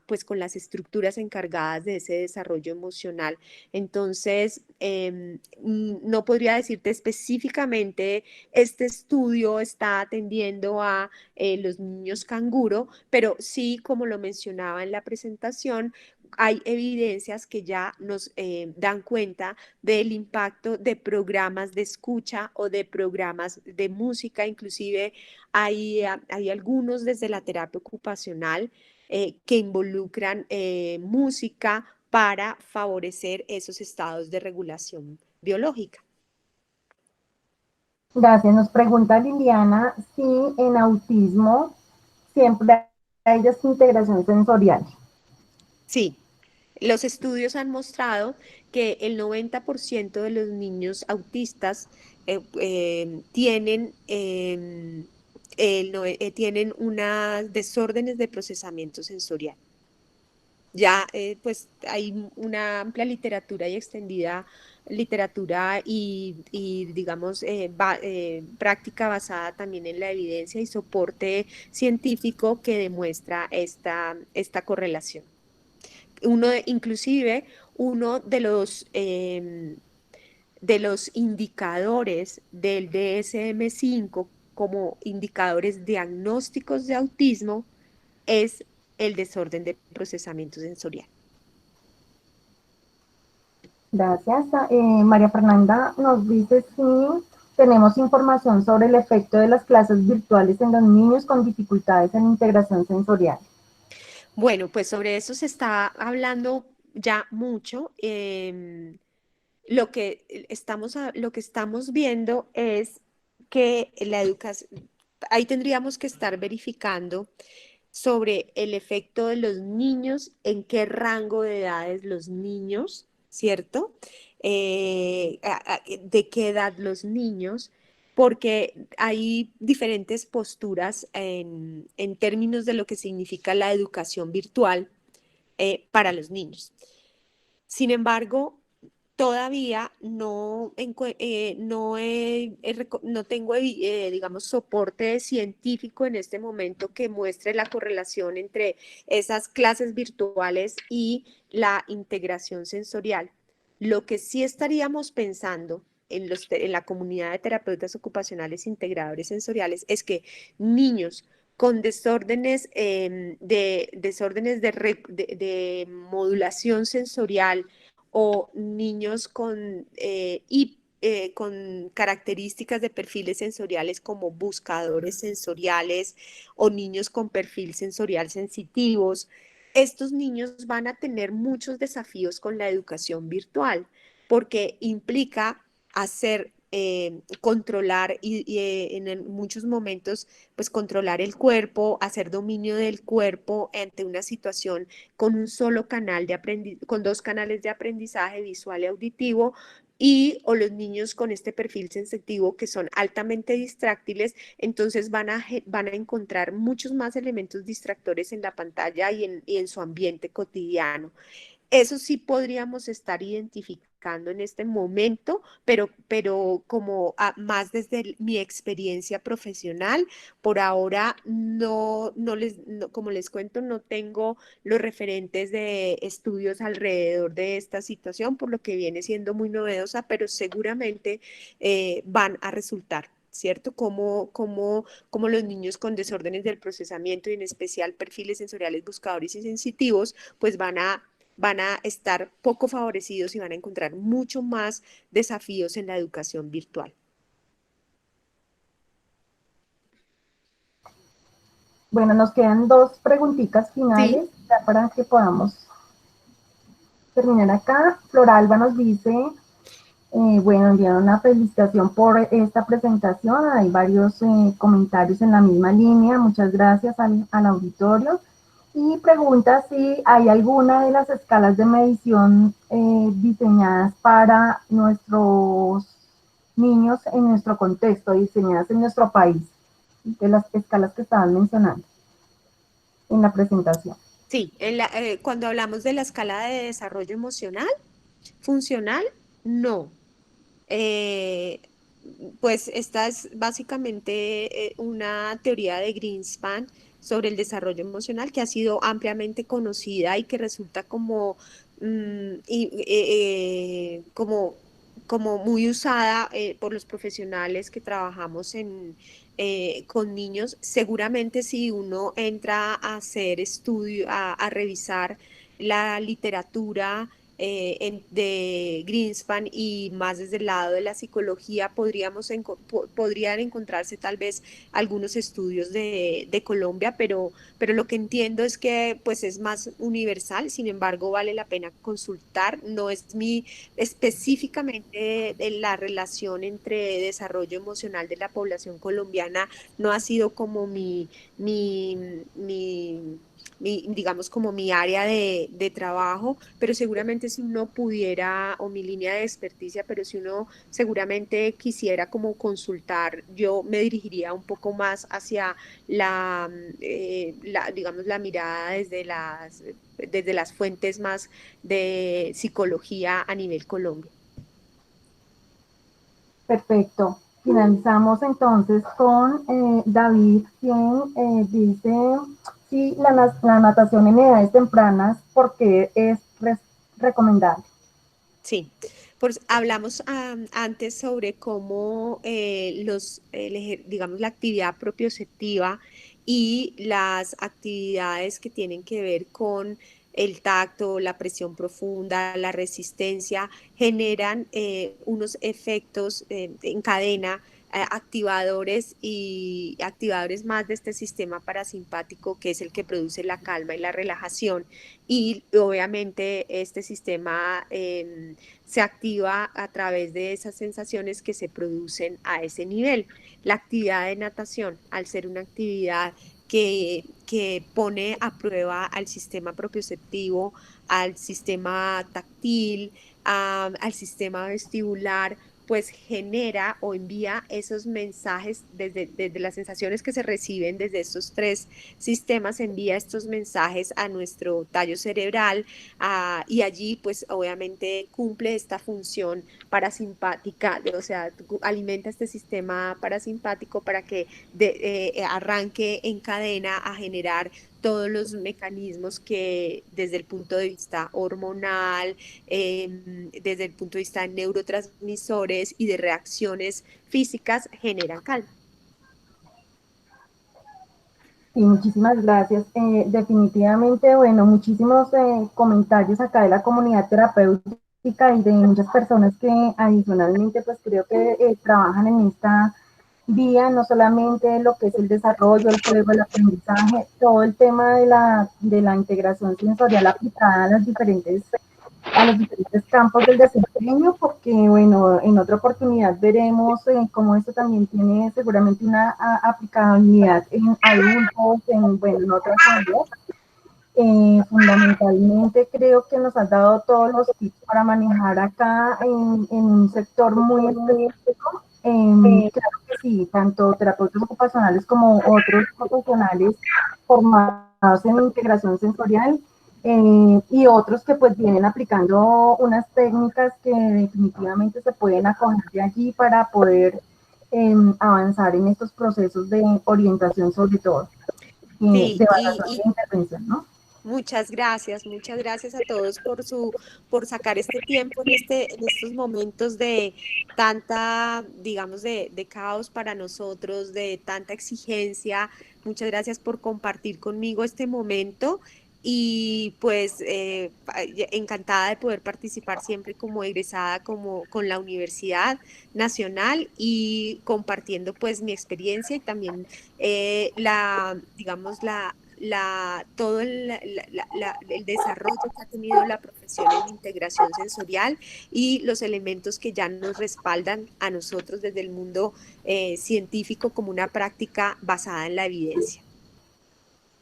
pues, con las estructuras encargadas de ese desarrollo emocional. Entonces, no podría decirte específicamente, este estudio está atendiendo a los niños canguro, pero sí, como lo mencionaba en la presentación, hay evidencias que ya nos dan cuenta del impacto de programas de escucha o de programas de música. Inclusive hay algunos desde la terapia ocupacional que involucran música para favorecer esos estados de regulación biológica. Gracias. Nos pregunta Liliana si en autismo siempre hay desintegración sensorial. Sí, los estudios han mostrado que el 90% de los niños autistas tienen, tienen unas desórdenes de procesamiento sensorial. Ya pues hay una amplia literatura y extendida literatura y digamos práctica basada también en la evidencia y soporte científico que demuestra esta correlación. Inclusive uno de los indicadores del DSM-5 como indicadores diagnósticos de autismo es el desorden de procesamiento sensorial. Gracias. María Fernanda nos dice si tenemos información sobre el efecto de las clases virtuales en los niños con dificultades en integración sensorial. Bueno, pues sobre eso se está hablando ya mucho. Lo que estamos viendo es que la educación, ahí tendríamos que estar verificando sobre el efecto de los niños, en qué rango de edades los niños, ¿cierto? De qué edad los niños, porque hay diferentes posturas en términos de lo que significa la educación virtual para los niños. Sin embargo, todavía no tengo, digamos, soporte científico en este momento que muestre la correlación entre esas clases virtuales y la integración sensorial. Lo que sí estaríamos pensando en la comunidad de terapeutas ocupacionales integradores sensoriales es que niños con desórdenes de modulación sensorial o niños con características de perfiles sensoriales como buscadores sensoriales o niños con perfil sensorial sensitivos, estos niños van a tener muchos desafíos con la educación virtual porque implica controlar en muchos momentos, pues controlar el cuerpo, hacer dominio del cuerpo ante una situación con un solo canal con dos canales de aprendizaje visual y auditivo, o los niños con este perfil sensitivo que son altamente distráctiles, entonces van a encontrar muchos más elementos distractores en la pantalla y en su ambiente cotidiano. Eso sí podríamos estar identificando en este momento, pero como más desde mi experiencia profesional, por ahora como les cuento, no tengo los referentes de estudios alrededor de esta situación, por lo que viene siendo muy novedosa, pero seguramente van a resultar. ¿Cierto? Como los niños con desórdenes del procesamiento y en especial perfiles sensoriales buscadores y sensitivos, pues van a estar poco favorecidos y van a encontrar mucho más desafíos en la educación virtual. Bueno, nos quedan dos preguntitas finales Sí, ya para que podamos terminar acá. Floralba nos dice, bueno, enviaron una felicitación por esta presentación. Hay varios comentarios en la misma línea. Muchas gracias al auditorio. Y pregunta si hay alguna de las escalas de medición diseñadas para nuestros niños en nuestro contexto, diseñadas en nuestro país, de las escalas que estaban mencionando en la presentación. sí. Cuando hablamos de la escala de desarrollo emocional, funcional, no. Eh, pues esta es básicamente una teoría de Greenspan sobre el desarrollo emocional que ha sido ampliamente conocida y que resulta como, como muy usada por los profesionales que trabajamos con niños. Seguramente si uno entra a hacer estudio, a revisar la literatura, de Greenspan y más desde el lado de la psicología podrían encontrarse tal vez algunos estudios de Colombia, pero lo que entiendo es que pues es más universal, sin embargo vale la pena consultar, no es específicamente de la relación entre desarrollo emocional de la población colombiana, no ha sido como mi digamos, como mi área de trabajo, pero seguramente si uno pudiera, o mi línea de experticia, pero si uno seguramente quisiera como consultar, yo me dirigiría un poco más hacia digamos, la mirada desde las fuentes más de psicología a nivel Colombia. Perfecto. Finalizamos entonces con David, quien dice, sí, la natación en edades tempranas, porque es recomendable. Sí, pues hablamos antes sobre cómo digamos, la actividad propioceptiva y las actividades que tienen que ver con el tacto, la presión profunda, la resistencia, generan unos efectos en cadena, activadores y activadores más de este sistema parasimpático, que es el que produce la calma y la relajación. Y obviamente este sistema se activa a través de esas sensaciones que se producen a ese nivel. La actividad de natación, al ser una actividad que pone a prueba al sistema propioceptivo, al sistema táctil, al sistema vestibular, pues genera o envía esos mensajes desde las sensaciones que se reciben desde estos tres sistemas, envía estos mensajes a nuestro tallo cerebral, y allí pues obviamente cumple esta función parasimpática, o sea, alimenta este sistema parasimpático para que arranque en cadena a generar todos los mecanismos que desde el punto de vista hormonal, desde el punto de vista de neurotransmisores y de reacciones físicas generan calma. Sí, muchísimas gracias. Definitivamente, bueno, muchísimos comentarios acá de la comunidad terapéutica y de muchas personas que adicionalmente, pues creo que trabajan en esta vía, no solamente lo que es el desarrollo, el juego, el aprendizaje, todo el tema de la integración sensorial aplicada a los diferentes campos del desempeño, porque, bueno, en otra oportunidad veremos cómo esto también tiene seguramente una aplicabilidad en adultos, bueno, en otras áreas. Fundamentalmente creo que nos has dado todos los tips para manejar acá en un sector muy específico. Claro que sí, tanto terapeutas ocupacionales como otros profesionales formados en integración sensorial, y otros que pues vienen aplicando unas técnicas que definitivamente se pueden acoger de allí para poder avanzar en estos procesos de orientación sobre todo, de Sí, evaluación e intervención, ¿no? muchas gracias a todos por sacar este tiempo en estos momentos de tanta, digamos, de caos para nosotros, de tanta exigencia. Muchas gracias por compartir conmigo este momento y pues encantada de poder participar siempre como egresada, como con la Universidad Nacional y compartiendo pues mi experiencia y también digamos, todo el desarrollo que ha tenido la profesión en integración sensorial y los elementos que ya nos respaldan a nosotros desde el mundo científico como una práctica basada en la evidencia.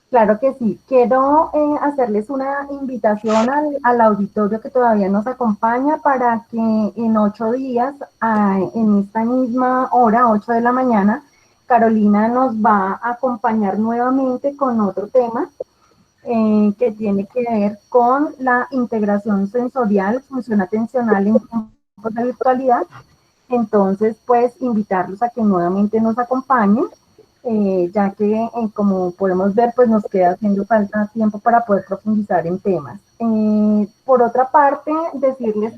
Claro que sí. Quiero hacerles una invitación al auditorio que todavía nos acompaña para que en 8 días, en esta misma hora, 8 de la mañana, Carolina nos va a acompañar nuevamente con otro tema que tiene que ver con la integración sensorial, función atencional en tiempos de virtualidad. Entonces, pues, invitarlos a que nuevamente nos acompañen, ya que, como podemos ver, pues nos queda haciendo falta tiempo para poder profundizar en temas. Por otra parte, decirles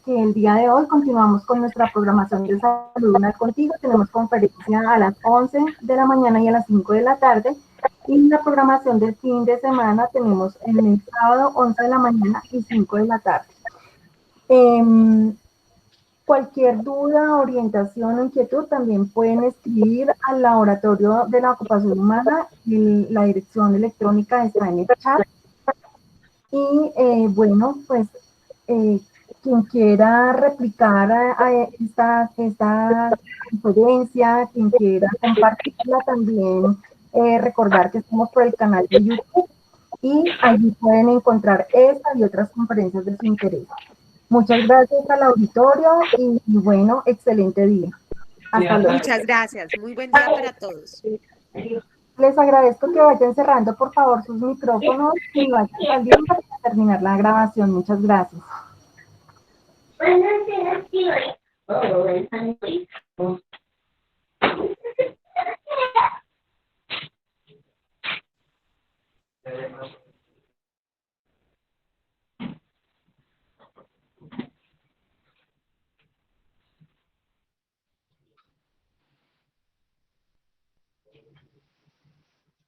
que el día de hoy continuamos con nuestra programación de Salud Mental Contigo. Tenemos conferencia a las 11 de la mañana y a las 5 de la tarde. Y la programación del fin de semana tenemos el sábado 11 de la mañana y 5 de la tarde. Cualquier duda, orientación o inquietud también pueden escribir al Laboratorio de la Ocupación Humana. La dirección electrónica está en el chat. Y bueno, pues quien quiera replicar esta conferencia, quien quiera compartirla también, recordar que estamos por el canal de YouTube y allí pueden encontrar esta y otras conferencias de su interés. Muchas gracias al auditorio y bueno, excelente día. Hasta luego. Muchas gracias. Muy buen día para todos. Les agradezco que vayan cerrando por favor sus micrófonos y vayan saliendo para terminar la grabación. Muchas gracias.